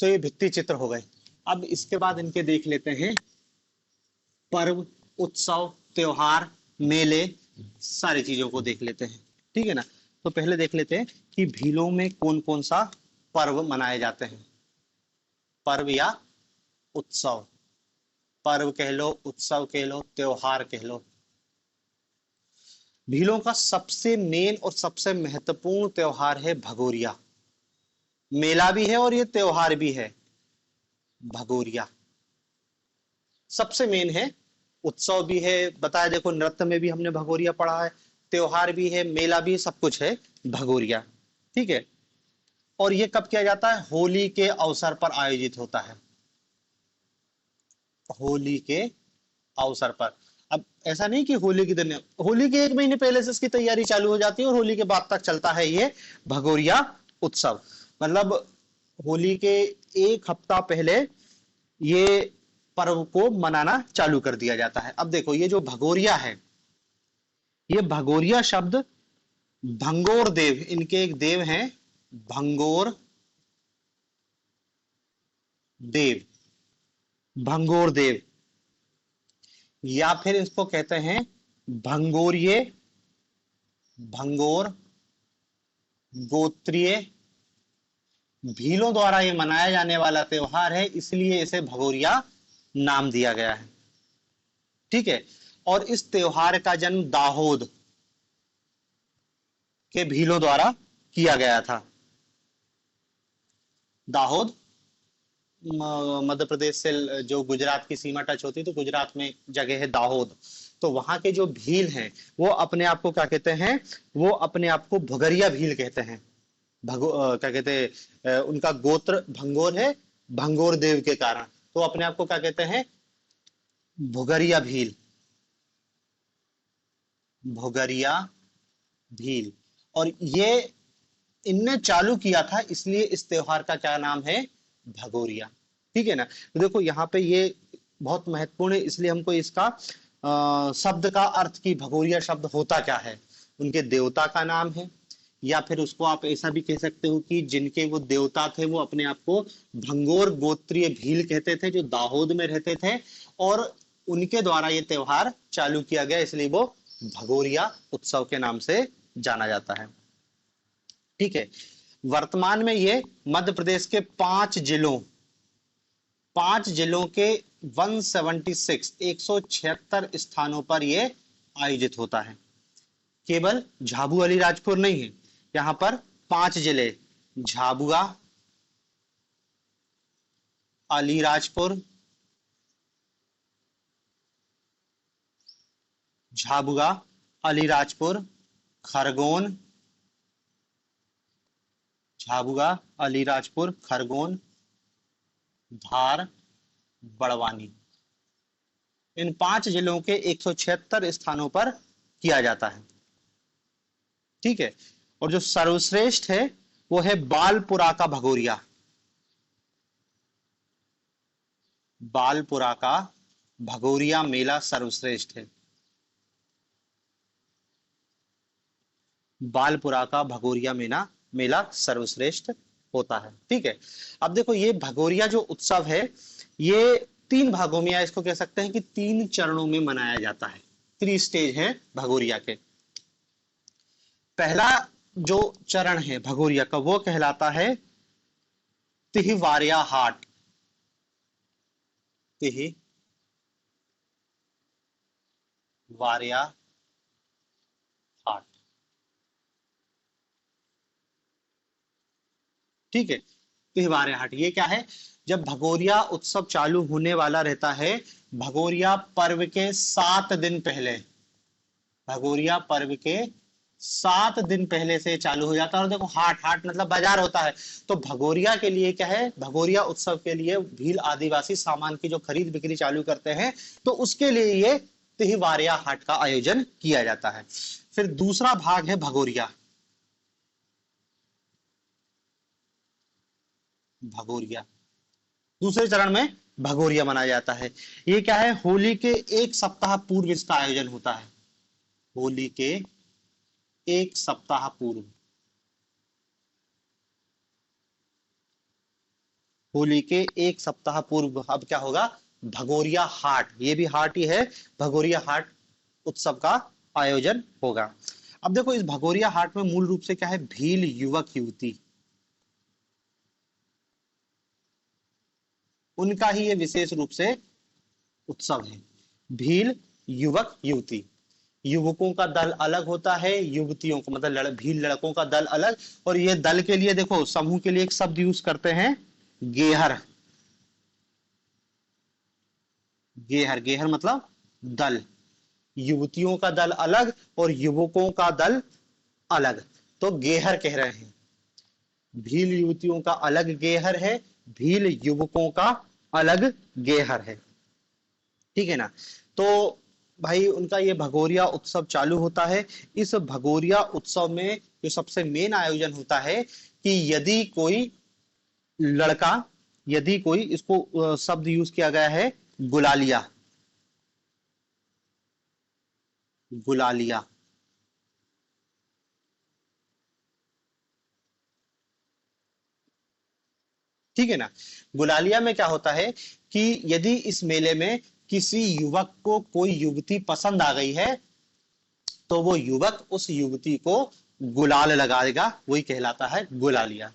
तो ये भित्ति चित्र हो गए। अब इसके बाद इनके देख लेते हैं पर्व, उत्सव, त्योहार, मेले, सारी चीजों को देख लेते हैं। ठीक है ना। तो पहले देख लेते हैं कि भीलों में कौन कौन सा पर्व मनाए जाते हैं। पर्व या उत्सव, पर्व कह लो, उत्सव कह लो, त्योहार कह लो। भीलों का सबसे मेन और सबसे महत्वपूर्ण त्योहार है भगोरिया। मेला भी है और ये त्योहार भी है, भगोरिया सबसे मेन है। उत्सव भी है, बताया देखो नृत्य में भी हमने भगोरिया पढ़ा है, त्योहार भी है, मेला भी, सब कुछ है भगोरिया। ठीक है। और ये कब किया जाता है? होली के अवसर पर आयोजित होता है, होली के अवसर पर। अब ऐसा नहीं कि होली के दिन, होली के एक महीने पहले से इसकी तैयारी चालू हो जाती है और होली के बाद तक चलता है ये भगोरिया उत्सव। मतलब होली के एक हफ्ता पहले ये पर्व को मनाना चालू कर दिया जाता है। अब देखो ये जो भगोरिया है, ये भगोरिया शब्द भंगोर देव, इनके एक देव हैं भंगोर देव, भंगोर देव, या फिर इसको कहते हैं भंगोरिये, भंगोर गोत्रीय भीलों द्वारा ये मनाया जाने वाला त्योहार है, इसलिए इसे भगोरिया नाम दिया गया है। ठीक है। और इस त्योहार का जन्म दाहोद के भीलों द्वारा किया गया था। दाहोद मध्य प्रदेश से जो गुजरात की सीमा टच होती है, तो गुजरात में जगह है दाहोद। तो वहां के जो भील हैं वो अपने आप को क्या कहते हैं? वो अपने आप को भुगरिया भील कहते हैं। क्या कहते हैं? उनका गोत्र भंगोर है, भंगोर देव के कारण, तो अपने आप को क्या कहते हैं? भुगरिया भील, भुगरिया भील। और ये इनने चालू किया था, इसलिए इस त्योहार का क्या नाम है? भगोरिया। ठीक है ना। तो देखो यहाँ पे ये बहुत महत्वपूर्ण है, इसलिए हमको इसका शब्द का अर्थ की भगोरिया शब्द होता क्या है, उनके देवता का नाम है। या फिर उसको आप ऐसा भी कह सकते हो कि जिनके वो देवता थे वो अपने आप को भंगोर गोत्रीय भील कहते थे, जो दाहोद में रहते थे, और उनके द्वारा ये त्योहार चालू किया गया, इसलिए वो भगोरिया उत्सव के नाम से जाना जाता है। ठीक है। वर्तमान में ये मध्य प्रदेश के 5 जिलों के 176 स्थानों पर ये आयोजित होता है। केवल झाबुआ अलीराजपुर नहीं है, यहां पर 5 जिले, झाबुआ, अलीराजपुर, झाबुआ, अलीराजपुर, खरगोन, झाबुआ, अलीराजपुर, खरगोन, धार, बड़वानी, इन 5 जिलों के 176 स्थानों पर किया जाता है। ठीक है। और जो सर्वश्रेष्ठ है वो है बालपुरा का भगोरिया, बालपुरा का भगोरिया मेला सर्वश्रेष्ठ है। बालपुरा का भगोरिया मेला मेला सर्वश्रेष्ठ होता है। ठीक है। अब देखो ये भगोरिया जो उत्सव है, ये तीन भागों में, या इसको कह सकते हैं कि तीन चरणों में मनाया जाता है। 3 स्टेज है भगोरिया के। पहला जो चरण है भगोरिया का वो कहलाता है तिहवारिया हाट। तिहवारिया हाट। ठीक है। तिहवारिया हाट ये क्या है? जब भगोरिया उत्सव चालू होने वाला रहता है, भगोरिया पर्व के 7 दिन पहले, भगोरिया पर्व के 7 दिन पहले से चालू हो जाता है। और देखो हाट, हाट मतलब बाजार होता है। तो भगोरिया के लिए क्या है, भगोरिया उत्सव के लिए भील आदिवासी सामान की जो खरीद बिक्री चालू करते हैं, तो उसके लिए ये तिहवारिया हाट का आयोजन किया जाता है। फिर दूसरा भाग है भगोरिया। भगोरिया दूसरे चरण में भगोरिया मनाया जाता है। ये क्या है, होली के 1 सप्ताह पूर्व इसका आयोजन होता है। होली के 1 सप्ताह पूर्व, होली के 1 सप्ताह पूर्व अब क्या होगा, भगोरिया हाट, ये भी हाट ही है, भगोरिया हाट उत्सव का आयोजन होगा। अब देखो इस भगोरिया हाट में मूल रूप से क्या है, भील युवक युवती, उनका ही ये विशेष रूप से उत्सव है। भील युवक युवती, युवकों का दल अलग होता है, युवतियों को मतलब भील लड़कों का दल अलग। और ये दल के लिए देखो समूह के लिए एक शब्द यूज करते हैं, गेहर। गेहर, गेहर मतलब दल। युवतियों का दल अलग और युवकों का दल अलग, तो गेहर कह रहे हैं। भील युवतियों का अलग गेहर है, भील युवकों का अलग गेहर है। ठीक है ना। तो भाई उनका ये भगोरिया उत्सव चालू होता है। इस भगोरिया उत्सव में जो सबसे मेन आयोजन होता है कि यदि कोई लड़का, यदि कोई, इसको शब्द यूज किया गया है गुलालिया, गुलालिया। ठीक है ना। गुलालिया में क्या होता है कि यदि इस मेले में किसी युवक को कोई युवती पसंद आ गई है, तो वो युवक उस युवती को गुलाल लगाएगा, वही कहलाता है गुलालिया।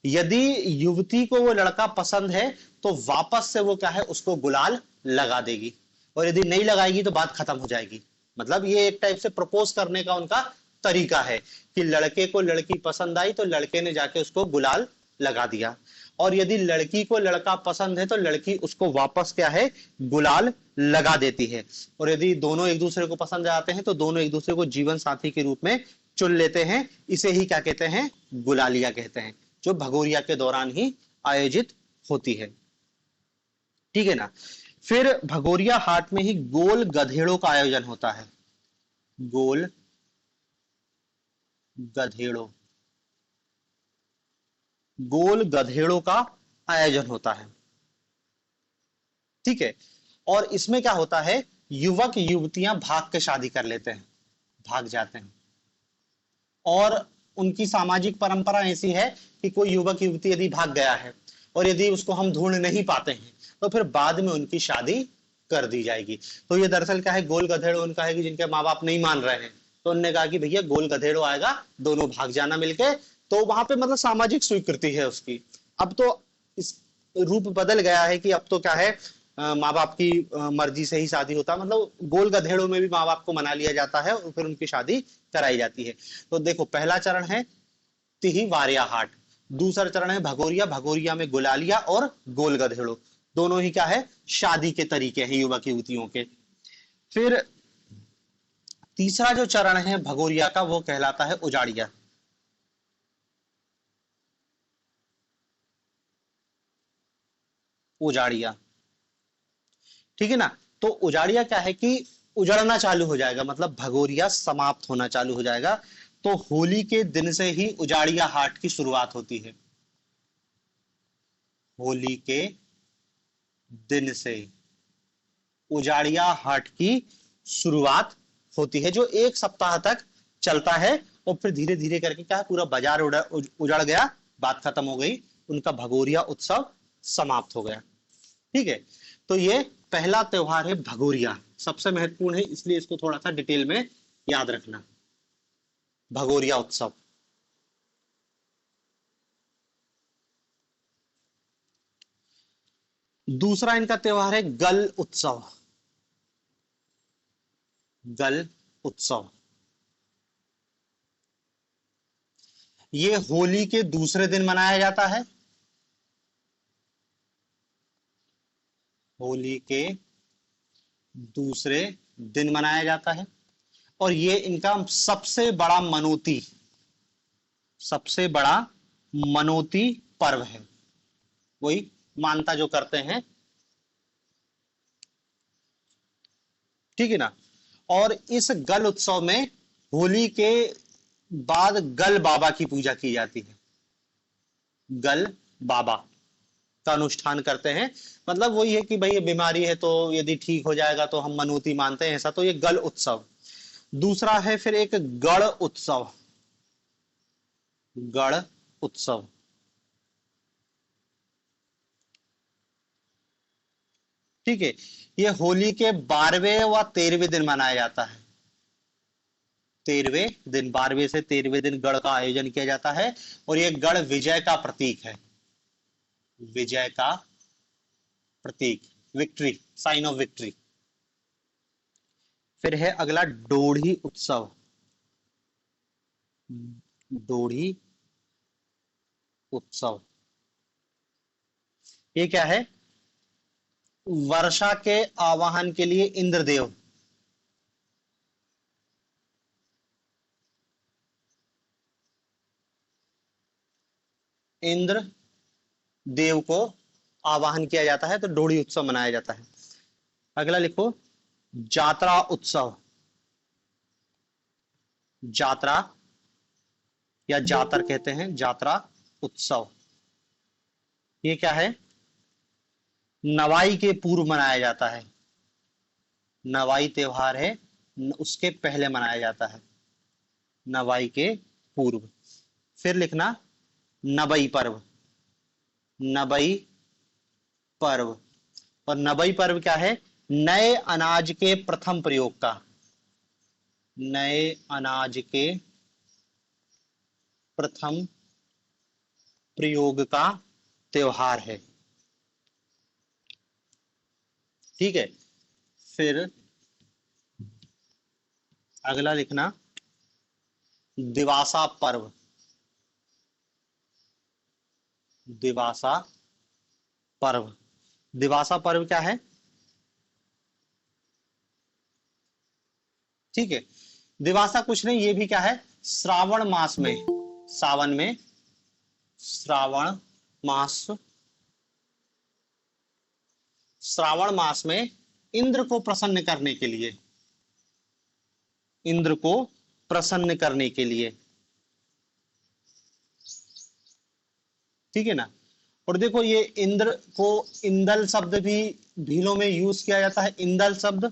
यदि युवती को वो लड़का पसंद है, तो वापस से वो क्या है, उसको गुलाल लगा देगी। और यदि नहीं लगाएगी तो बात खत्म हो जाएगी। मतलब ये एक टाइप से प्रपोज करने का उनका तरीका है कि लड़के को लड़की पसंद आई तो लड़के ने जाके उसको गुलाल लगा दिया। और यदि लड़की को लड़का पसंद है तो लड़की उसको वापस क्या है, गुलाल लगा देती है। और यदि दोनों एक दूसरे को पसंद आते हैं तो दोनों एक दूसरे को जीवन साथी के रूप में चुन लेते हैं। इसे ही क्या कहते हैं, गुलालिया कहते हैं, जो भगोरिया के दौरान ही आयोजित होती है। ठीक है ना। फिर भगोरिया हाट में ही गोल गधेड़ों का आयोजन होता है। गोल गधेड़ों, गोल गधेड़ों का आयोजन होता है। ठीक है। और इसमें क्या होता है, युवक युवतियां भाग के शादी कर लेते हैं, भाग जाते हैं। और उनकी सामाजिक परंपरा ऐसी है कि कोई युवक युवती यदि भाग गया है और यदि उसको हम ढूंढ नहीं पाते हैं, तो फिर बाद में उनकी शादी कर दी जाएगी। तो ये दरअसल क्या है, गोल गधेड़ो उनका है कि जिनके माँ बाप नहीं मान रहे हैं, तो उन्होंने कहा कि भैया गोल गधेड़ो आएगा, दोनों भाग जाना मिलके। तो वहां पे मतलब सामाजिक स्वीकृति है उसकी। अब तो इस रूप बदल गया है कि अब तो क्या है, माँ बाप की मर्जी से ही शादी होता है। मतलब गोल गधेड़ों में भी माँ बाप को मना लिया जाता है और फिर उनकी शादी कराई जाती है। तो देखो पहला चरण है तिहवारिया हाट, दूसरा चरण है भगोरिया, भगोरिया में गुलालिया और गोल गधेड़ो, दोनों ही क्या है, शादी के तरीके हैं युवक युवतियों के। फिर तीसरा जो चरण है भगोरिया का वो कहलाता है उजाड़िया। उजाड़िया। ठीक है ना। तो उजाड़िया क्या है कि उजड़ना चालू हो जाएगा, मतलब भगोरिया समाप्त होना चालू हो जाएगा। तो होली के दिन से ही उजाड़िया हाट की शुरुआत होती है। होली के दिन से उजाड़िया हाट की शुरुआत होती है, जो 1 सप्ताह तक चलता है। और फिर धीरे धीरे करके क्या है, पूरा बाजार उजड़ गया, बात खत्म हो गई, उनका भगोरिया उत्सव समाप्त हो गया। ठीक है, तो ये पहला त्योहार है भगोरिया, सबसे महत्वपूर्ण है, इसलिए इसको थोड़ा सा डिटेल में याद रखना, भगोरिया उत्सव। दूसरा इनका त्योहार है गल उत्सव। गल उत्सव ये होली के दूसरे दिन मनाया जाता है। होली के दूसरे दिन मनाया जाता है, और ये इनका सबसे बड़ा मनोती, सबसे बड़ा मनोती पर्व है, वही मानता जो करते हैं, ठीक है ना। और इस गल उत्सव में होली के बाद गल बाबा की पूजा की जाती है, गल बाबा का अनुष्ठान करते हैं। मतलब वही है कि भाई ये बीमारी है तो यदि ठीक हो जाएगा तो हम मनोती मानते हैं, ऐसा। तो ये गल उत्सव। दूसरा है फिर एक गढ़ उत्सव। गढ़ उत्सव ठीक है, ये होली के 12वें व 13वें दिन मनाया जाता है। 13वें दिन, 12वें से 13वें दिन गढ़ का आयोजन किया जाता है, और ये गढ़ विजय का प्रतीक है, विजय का प्रतीक, विक्ट्री, साइन ऑफ विक्ट्री। फिर है अगला डोढ़ी उत्सव। डोढ़ी उत्सव ये क्या है, वर्षा के आवाहन के लिए इंद्रदेव, इंद्र देव को आवाहन किया जाता है, तो डोढ़ी उत्सव मनाया जाता है। अगला लिखो जात्रा उत्सव। जात्रा या जातर कहते हैं, जात्रा उत्सव ये क्या है, नवाई के पूर्व मनाया जाता है। नवाई त्योहार है, उसके पहले मनाया जाता है, नवाई के पूर्व। फिर लिखना नबई पर्व। नबई पर्व, और नबई पर्व क्या है, नए अनाज के प्रथम प्रयोग का, नए अनाज के प्रथम प्रयोग का त्योहार है। ठीक है, फिर अगला लिखना दिवासा पर्व। दिवासा पर्व, दिवासा पर्व क्या है, ठीक है, दिवासा कुछ नहीं, ये भी क्या है, श्रावण मास में, सावन में, श्रावण मास, श्रावण मास में इंद्र को प्रसन्न करने के लिए, इंद्र को प्रसन्न करने के लिए, ठीक है ना। और देखो ये इंद्र को इंदल शब्द भी भीलों में यूज किया जाता है, इंदल शब्द।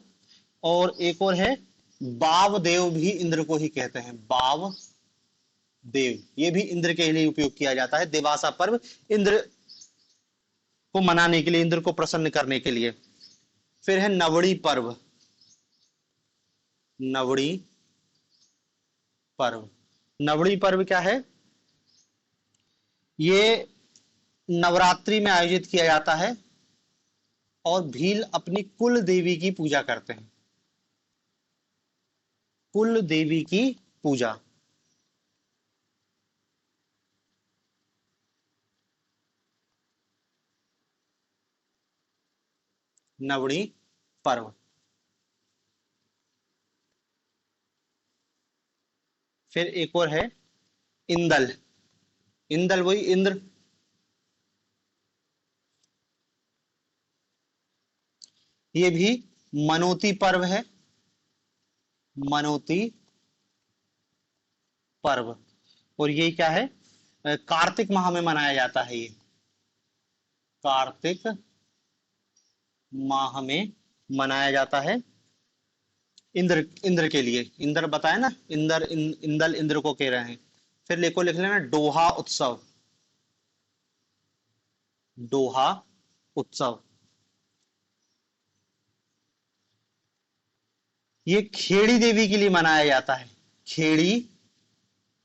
और एक और है बाव देव, भी इंद्र को ही कहते हैं, बाव देव, ये भी इंद्र के लिए उपयोग किया जाता है। दिवासा पर्व इंद्र को मनाने के लिए, इंद्र को प्रसन्न करने के लिए। फिर है नवड़ी पर्व। नवड़ी पर्व, नवड़ी पर्व क्या है, ये नवरात्रि में आयोजित किया जाता है, और भील अपनी कुल देवी की पूजा करते हैं, कुल देवी की पूजा। नवड़ी पर्व। फिर एक और है इंदल। इंदल वही इंद्र, ये भी मनोती पर्व है, मनोती पर्व। और ये क्या है, कार्तिक माह में मनाया जाता है, ये कार्तिक माह में मनाया जाता है। इंद्र, इंद्र के लिए, इंद्र बताया ना, इंद्र इंदल इंद्र को कह रहे हैं। फिर लिख लेना डोहा उत्सव। डोहा उत्सव, ये खेड़ी देवी के लिए मनाया जाता है। खेड़ी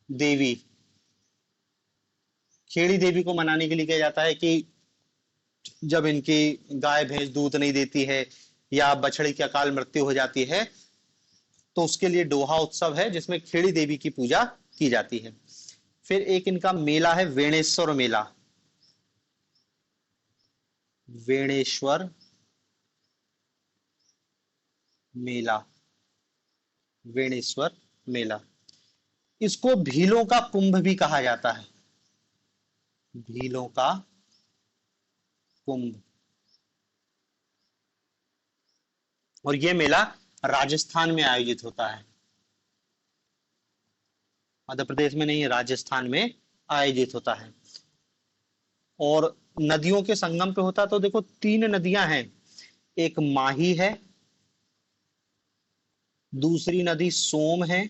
देवी, खेड़ी देवी को मनाने के लिए किया जाता है कि जब इनकी गाय भैंस दूध नहीं देती है या बछड़ी की अकाल मृत्यु हो जाती है, तो उसके लिए डोहा उत्सव है जिसमें खेड़ी देवी की पूजा की जाती है। फिर एक इनका मेला है वेणेश्वर मेला। वेणेश्वर मेला, वेणेश्वर मेला, इसको भीलों का कुंभ भी कहा जाता है। भीलों का कुंभ। और यह मेला राजस्थान में आयोजित होता है, मध्य प्रदेश में नहीं, राजस्थान में आयोजित होता है। और नदियों के संगम पे होता है, तो देखो तीन नदियां हैं, एक माही है, दूसरी नदी सोम है,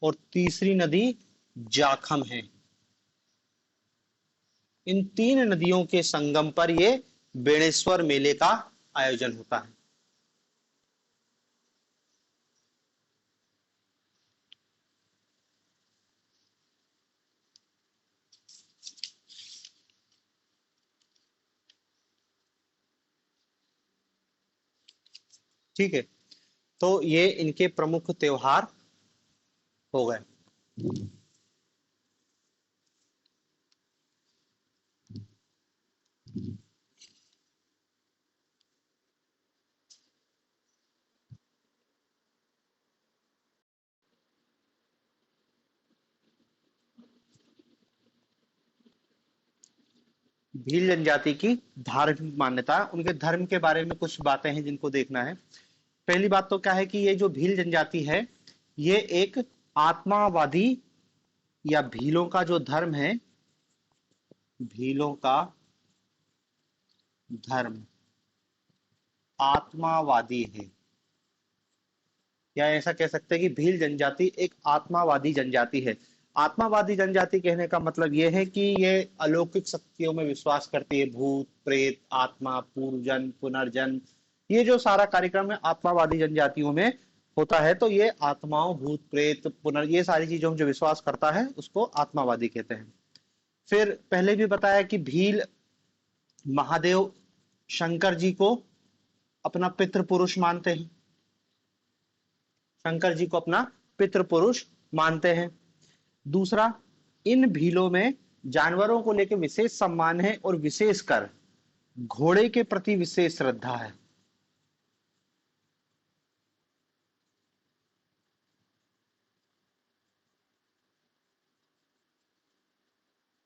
और तीसरी नदी जाखम है। इन तीन नदियों के संगम पर ये बेणेश्वर मेले का आयोजन होता है। ठीक है, तो ये इनके प्रमुख त्योहार हो गए। भील जनजाति की धार्मिक मान्यता, उनके धर्म के बारे में कुछ बातें हैं जिनको देखना है। पहली बात तो क्या है कि ये जो भील जनजाति है, ये एक आत्मावादी, या भीलों का जो धर्म है, भीलों का धर्म आत्मावादी है। या ऐसा कह सकते हैं कि भील जनजाति एक आत्मावादी जनजाति है। आत्मावादी जनजाति कहने का मतलब यह है कि ये अलौकिक शक्तियों में विश्वास करती है, भूत प्रेत आत्मा पूर्वजन्म पुनर्जन्म, ये जो सारा कार्यक्रम है आत्मावादी जनजातियों में होता है। तो ये आत्माओं भूत प्रेत ये सारी चीजों में जो विश्वास करता है उसको आत्मावादी कहते हैं। फिर पहले भी बताया कि भील महादेव शंकर जी को अपना पितृ पुरुष मानते हैं, शंकर जी को अपना पितृ पुरुष मानते हैं। दूसरा, इन भीलों में जानवरों को लेकर विशेष सम्मान है, और विशेषकर घोड़े के प्रति विशेष श्रद्धा है।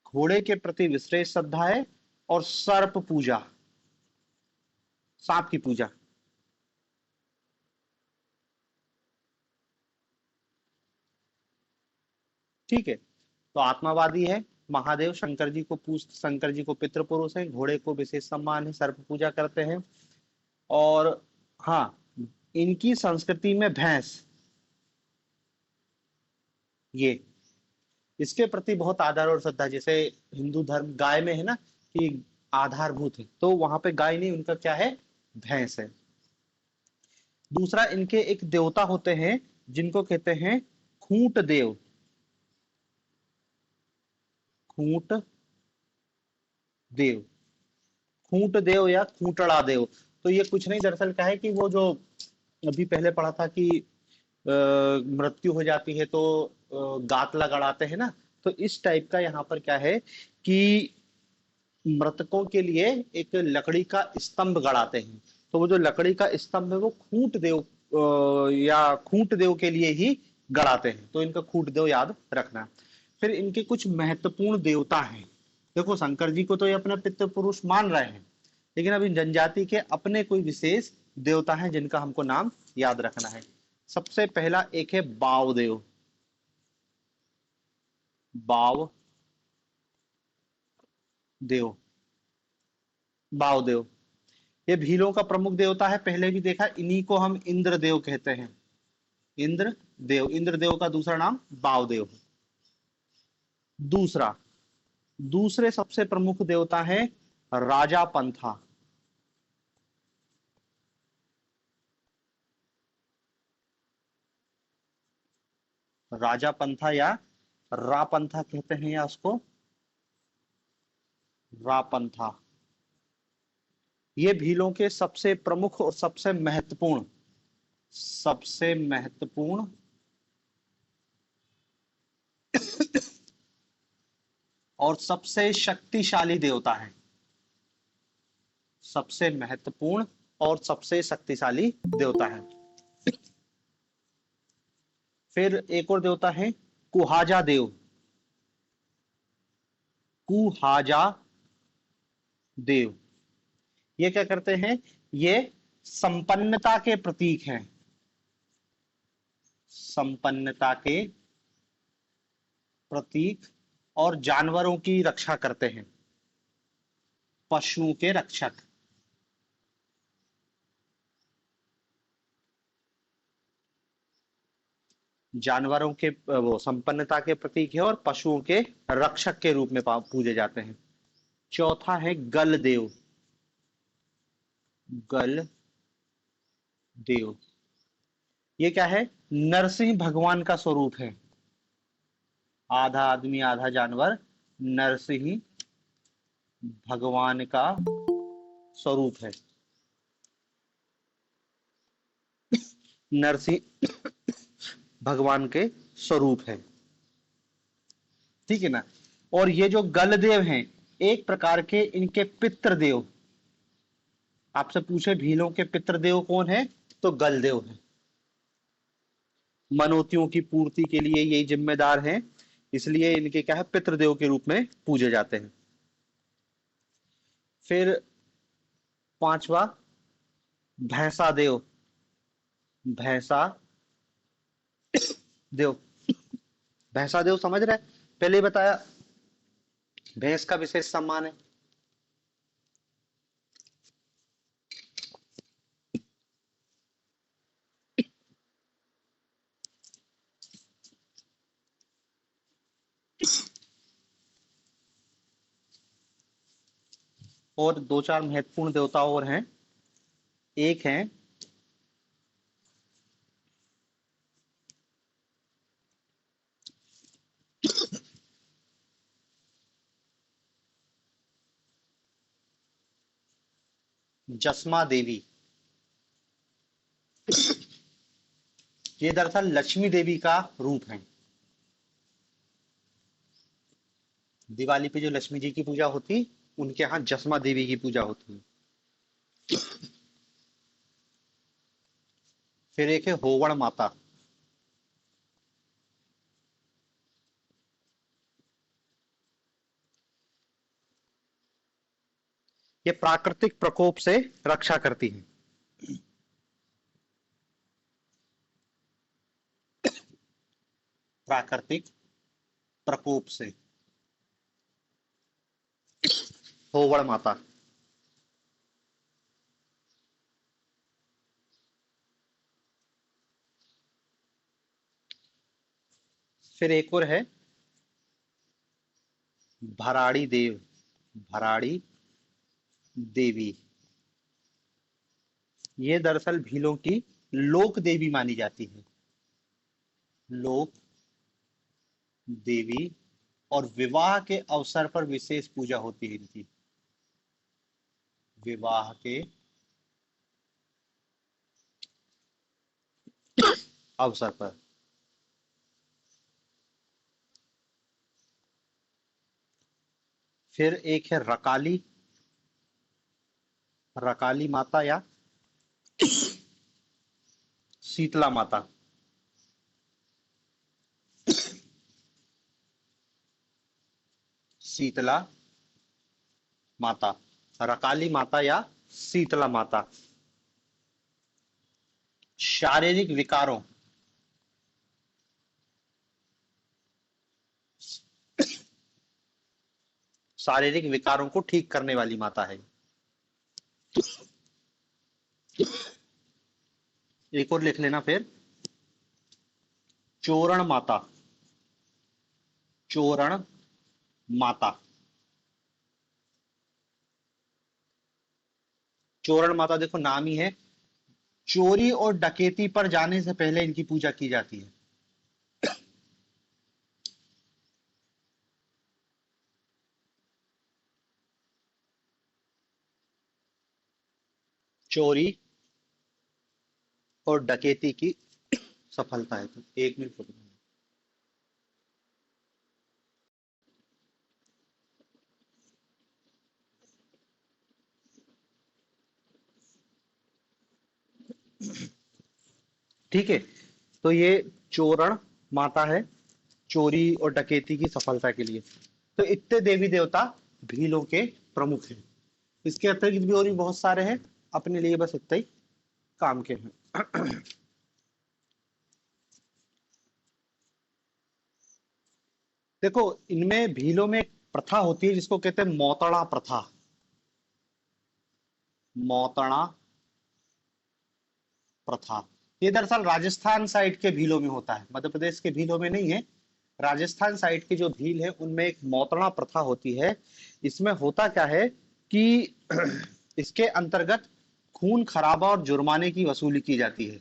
घोड़े के प्रति विशेष श्रद्धा है, और सर्प पूजा, सांप की पूजा। ठीक है, तो आत्मावादी है, महादेव शंकर जी को पूज, शंकर जी को पितृ पुरुष है, घोड़े को विशेष सम्मान है, सर्प पूजा करते हैं। और हाँ, इनकी संस्कृति में भैंस, ये इसके प्रति बहुत आदर और श्रद्धा। जैसे हिंदू धर्म गाय में है ना कि आधारभूत है, तो वहां पे गाय नहीं, उनका क्या है, भैंस है। दूसरा, इनके एक देवता होते हैं जिनको कहते हैं खूंट देव। खूंट देव, खूंट देव या खूंटड़ा देव। तो ये कुछ नहीं, दरअसल क्या है कि वो जो अभी पहले पढ़ा था कि मृत्यु हो जाती है तो गातला गड़ाते हैं ना, तो इस टाइप का यहाँ पर क्या है कि मृतकों के लिए एक लकड़ी का स्तंभ गड़ाते हैं। तो वो जो लकड़ी का स्तंभ है वो खूंट देव या खूंट देव के लिए ही गड़ाते हैं, तो इनका खूंट देव याद रखना। फिर इनके कुछ महत्वपूर्ण देवता हैं। देखो शंकर जी को तो ये अपना पितृ पुरुष मान रहे हैं, लेकिन अब इन जनजाति के अपने कोई विशेष देवता हैं जिनका हमको नाम याद रखना है। सबसे पहला एक है बाव देव। बाव देव, बाव देव, ये भीलों का प्रमुख देवता है, पहले भी देखा, इन्हीं को हम इंद्रदेव कहते हैं। इंद्रदेव, इंद्रदेव का दूसरा नाम वावदेव है। दूसरा, दूसरे सबसे प्रमुख देवता है राजा पंथा। राजा पंथा या रापंथा कहते हैं, या उसको रापंथा। ये भीलों के सबसे प्रमुख और सबसे महत्वपूर्ण और सबसे शक्तिशाली देवता है। सबसे महत्वपूर्ण और सबसे शक्तिशाली देवता है। फिर एक और देवता है कुहाजा देव। कुहाजा देव, ये क्या करते हैं? ये संपन्नता के प्रतीक हैं। संपन्नता के प्रतीक और जानवरों की रक्षा करते हैं, पशुओं के रक्षक। जानवरों के वो संपन्नता के प्रतीक है और पशुओं के रक्षक के रूप में पूजे जाते हैं। चौथा है गल देव। गल देव, ये क्या है? नरसिंह भगवान का स्वरूप है। आधा आदमी आधा जानवर, नरसिंह भगवान का स्वरूप है। नरसिंह भगवान के स्वरूप है, ठीक है ना। और ये जो गलदेव हैं, एक प्रकार के इनके पितृदेव। आपसे पूछे भीलों के पितृदेव कौन है, तो गलदेव है। मनोतियों की पूर्ति के लिए यही जिम्मेदार हैं, इसलिए इनके क्या है, पितृदेव के रूप में पूजे जाते हैं। फिर पांचवा भैंसा देव। भैंसा देव, भैंसा देव समझ रहे हैं? पहले ही बताया, भैंस का विशेष सम्मान है। और दो चार महत्वपूर्ण देवता और हैं। एक है जसमा देवी। ये दरअसल लक्ष्मी देवी का रूप है। दिवाली पे जो लक्ष्मी जी की पूजा होती, उनके यहाँ जसमा देवी की पूजा होती है। फिर एक है होवण माता। ये प्राकृतिक प्रकोप से रक्षा करती है। प्राकृतिक प्रकोप से, होवण माता। फिर एक और है भराड़ी देव। भराड़ी देवी, ये दरअसल भीलों की लोक देवी मानी जाती है। लोक देवी, और विवाह के अवसर पर विशेष पूजा होती है इनकी। विवाह के अवसर पर। फिर एक है रकाली। रकाली माता या शीतला माता। शीतला माता, रकाली माता या शीतला माता। शारीरिक विकारों, शारीरिक विकारों को ठीक करने वाली माता है। एक और लिख लेना फिर, चोरण माता। चोरण माता। चोरण माता देखो नाम ही है, चोरी और डकैती पर जाने से पहले इनकी पूजा की जाती है। चोरी और डकैती की सफलता है। तो 1 मिनट रुको। ठीक है, तो ये चोरण माता है, चोरी और डकैती की सफलता के लिए। तो इतने देवी देवता भीलों के प्रमुख हैं। इसके अतिरिक्त भी और भी बहुत सारे हैं, अपने लिए बस इतना ही काम के हैं। देखो, इनमें भीलों में एक प्रथा होती है जिसको कहते हैं मौतड़ा प्रथा। मौतड़ा प्रथा, ये दरअसल राजस्थान साइड के भीलों में होता है, मध्य प्रदेश के भीलों में नहीं है। राजस्थान साइड के जो भील है उनमें एक मौतड़ा प्रथा होती है। इसमें होता क्या है कि इसके अंतर्गत खून खराबा और जुर्माने की वसूली की जाती है।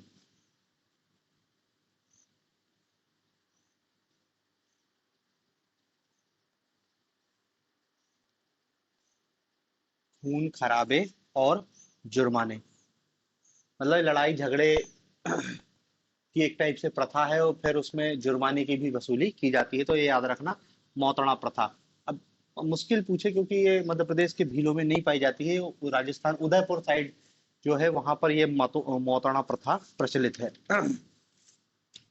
खून खराबे और जुर्माने, मतलब लड़ाई झगड़े की एक टाइप से प्रथा है, और फिर उसमें जुर्माने की भी वसूली की जाती है। तो ये याद रखना, मौतड़ा प्रथा। अब मुश्किल पूछे क्योंकि ये मध्य प्रदेश के भीलों में नहीं पाई जाती है, वो राजस्थान उदयपुर साइड जो है वहां पर ये मौतड़ा प्रथा प्रचलित है।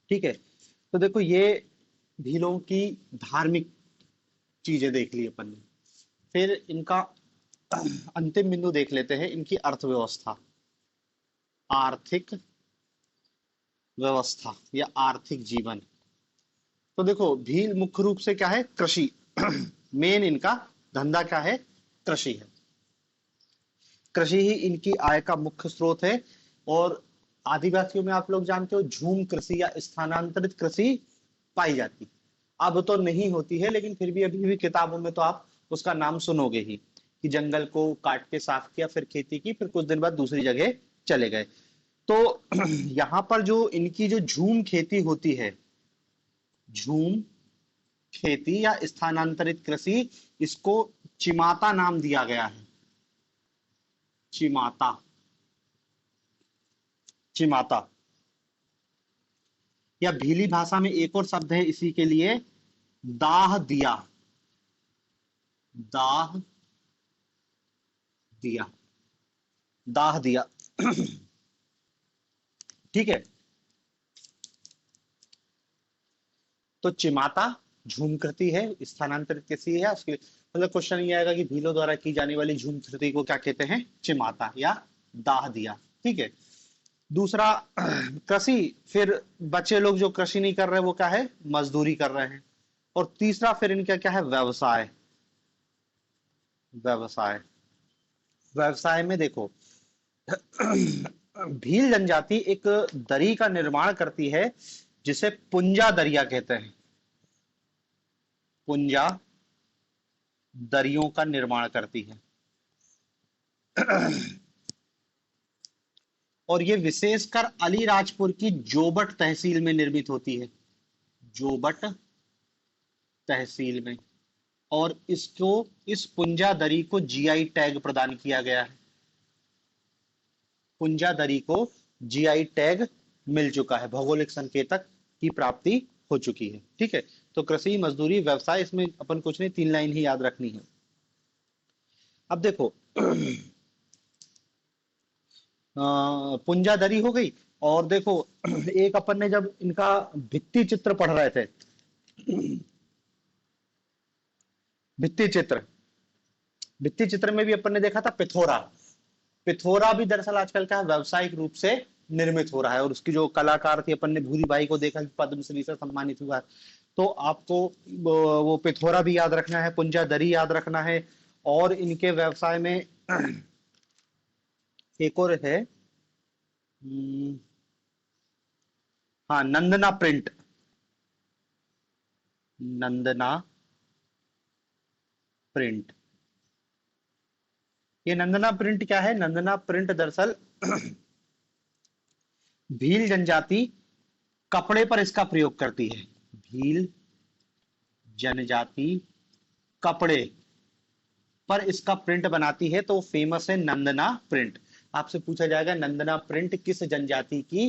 ठीक है, तो देखो ये भीलों की धार्मिक चीजें देख ली अपन ने। फिर इनका अंतिम बिंदु देख लेते हैं, इनकी अर्थव्यवस्था, आर्थिक व्यवस्था या आर्थिक जीवन। तो देखो भील मुख्य रूप से क्या है, कृषि। मेन इनका धंधा क्या है, कृषि है। कृषि ही इनकी आय का मुख्य स्रोत है। और आदिवासियों में आप लोग जानते हो झूम कृषि या स्थानांतरित कृषि पाई जाती। अब तो नहीं होती है, लेकिन फिर भी अभी भी किताबों में तो आप उसका नाम सुनोगे ही, कि जंगल को काट के साफ किया, फिर खेती की, फिर कुछ दिन बाद दूसरी जगह चले गए। तो यहाँ पर जो इनकी जो झूम खेती होती है, झूम खेती या स्थानांतरित कृषि, इसको चिमाता नाम दिया गया है। चिमाता। चिमाता, या भीली भाषा में एक और शब्द है इसी के लिए, दाह दिया। दाह दिया। दाह दिया। ठीक है, तो चिमाता झूम कृति है, स्थानांतरित कृषि है उसके, मतलब क्वेश्चन ये आएगा कि भीलों द्वारा की जाने वाली झूम कृति को क्या कहते हैं, चिमाता या दाह दिया। ठीक है, दूसरा कृषि, फिर बच्चे लोग जो कृषि नहीं कर रहे वो क्या है, मजदूरी कर रहे हैं। और तीसरा फिर इनका क्या है, व्यवसाय। व्यवसाय, व्यवसाय में देखो, भील जनजाति एक दरी का निर्माण करती है जिसे पुंजा दरिया कहते हैं। पुंजा दरियों का निर्माण करती है। और ये विशेषकर अलीराजपुर की जोबट तहसील में निर्मित होती है। जोबट तहसील में। और इसको, इस पुंजा दरी को जीआई टैग प्रदान किया गया है। पुंजा दरी को जीआई टैग मिल चुका है, भौगोलिक संकेतक की प्राप्ति हो चुकी है। ठीक है, तो कृषि, मजदूरी, व्यवसाय, इसमें अपन कुछ नहीं, 3 लाइन ही याद रखनी है। अब देखो, पुंजादरी हो गई। और देखो, एक अपन ने जब इनका भित्ति चित्र पढ़ रहे थे, भित्ति चित्र, भित्ति चित्र में भी अपन ने देखा था पिथोरा। पिथोरा भी दरअसल आजकल का व्यावसायिक रूप से निर्मित हो रहा है, और उसकी जो कलाकार थी, अपन ने भूरी बाई को देखा, पद्मश्री से सम्मानित हुआ। तो आपको वो पिथोरा भी याद रखना है, पुंजादरी याद रखना है। और इनके व्यवसाय में एक और है, हम्म, हाँ, नंदना प्रिंट। नंदना प्रिंट। ये नंदना प्रिंट क्या है? नंदना प्रिंट दरअसल भील जनजाति कपड़े पर इसका प्रयोग करती है। भील जनजाति कपड़े पर इसका प्रिंट बनाती है, तो फेमस है नंदना प्रिंट। आपसे पूछा जाएगा नंदना प्रिंट किस जनजाति की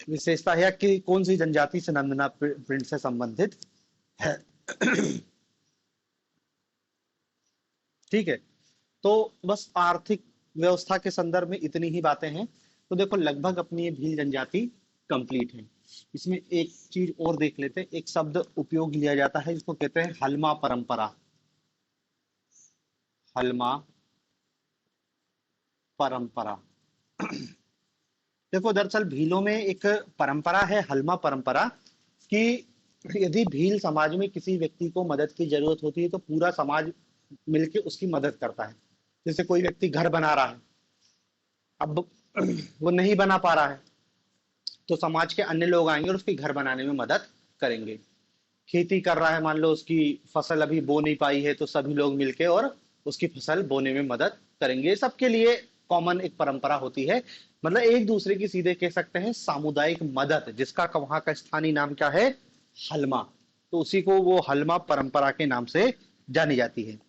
विशेषता है, या कि कौन सी जनजाति से नंदना प्रिंट से संबंधित है। ठीक है। तो बस आर्थिक व्यवस्था के संदर्भ में इतनी ही बातें हैं। तो देखो लगभग अपनी ये भील जनजाति कंप्लीट है। इसमें एक चीज और देख लेते हैं। एक शब्द उपयोग लिया जाता है जिसको कहते हैं हलमा परंपरा। हलमा परंपरा। देखो दरअसल भीलों में एक परंपरा है, हलमा परंपरा, कि यदि भील समाज में किसी व्यक्ति को मदद की जरूरत होती है तो पूरा समाज मिलके उसकी मदद करता है। जैसे कोई व्यक्ति घर बना रहा है, अब वो नहीं बना पा रहा है, तो समाज के अन्य लोग आएंगे और उसके घर बनाने में मदद करेंगे। खेती कर रहा है, मान लो उसकी फसल अभी बो नहीं पाई है, तो सभी लोग मिलके और उसकी फसल बोने में मदद करेंगे। सबके लिए कॉमन एक परंपरा होती है। मतलब एक दूसरे की सीधे कह सकते हैं सामुदायिक मदद, जिसका वहां का स्थानीय नाम क्या है? हलमा। तो उसी को वो हलमा परंपरा के नाम से जानी जाती है।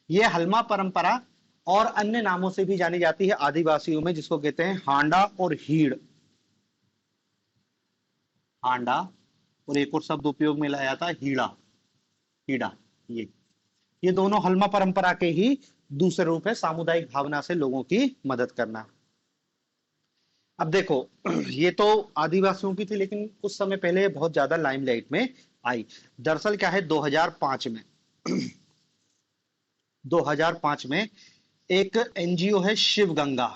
ये हलमा परंपरा और अन्य नामों से भी जानी जाती है आदिवासियों में, जिसको कहते हैं हांडा और हीड़। हांडा, और एक और शब्द उपयोग में लाया जाता है हीड़ा। हीड़ा। ये दोनों हलमा परंपरा के ही दूसरे रूप है, सामुदायिक भावना से लोगों की मदद करना। अब देखो ये तो आदिवासियों की थी, लेकिन कुछ समय पहले ये बहुत ज्यादा लाइमलाइट में आई। दरअसल क्या है, 2005 में 2005 में एक एनजीओ है शिव गंगा।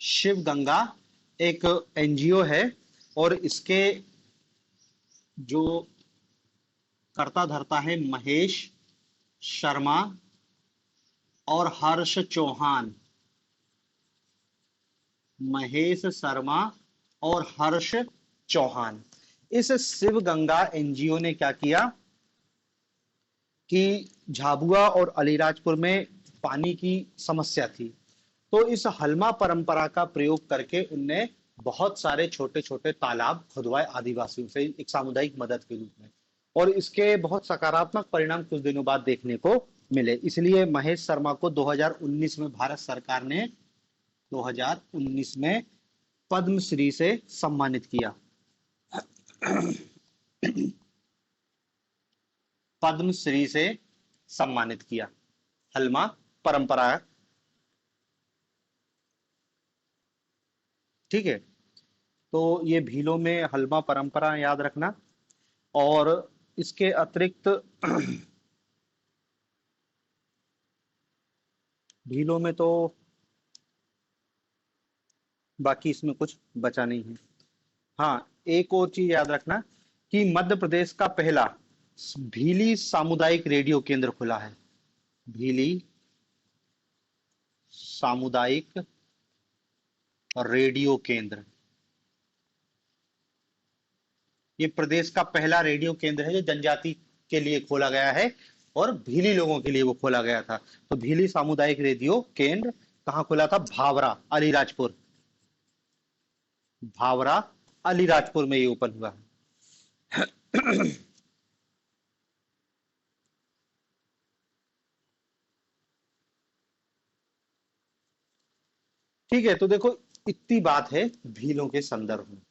शिव गंगा एक एनजीओ है, और इसके जो कर्ता धर्ता है महेश शर्मा और हर्ष चौहान। महेश शर्मा और हर्ष चौहान। इस शिव गंगा एनजीओ ने क्या किया कि झाबुआ और अलीराजपुर में पानी की समस्या थी, तो इस हलमा परंपरा का प्रयोग करके उनने बहुत सारे छोटे छोटे तालाब खुदवाए आदिवासियों से, एक सामुदायिक मदद के रूप में। और इसके बहुत सकारात्मक परिणाम कुछ दिनों बाद देखने को मिले। इसलिए महेश शर्मा को 2019 में भारत सरकार ने 2019 में पद्मश्री से सम्मानित किया। पद्मश्री से सम्मानित किया हलमा परंपरा। ठीक है। तो ये भीलों में हलमा परंपरा याद रखना। और इसके अतिरिक्त भीलों में तो बाकी इसमें कुछ बचा नहीं है। हाँ, एक और चीज याद रखना कि मध्य प्रदेश का पहला भीली सामुदायिक रेडियो केंद्र खुला है। भीली सामुदायिक रेडियो केंद्र। ये प्रदेश का पहला रेडियो केंद्र है जो जनजाति के लिए खोला गया है, और भीली लोगों के लिए वो खोला गया था। तो भीली सामुदायिक रेडियो केंद्र कहाँ खुला था? भावरा, अलीराजपुर। भावरा, अलीराजपुर में ये ओपन हुआ है। ठीक है। तो देखो इतनी बात है भीलों के संदर्भ में।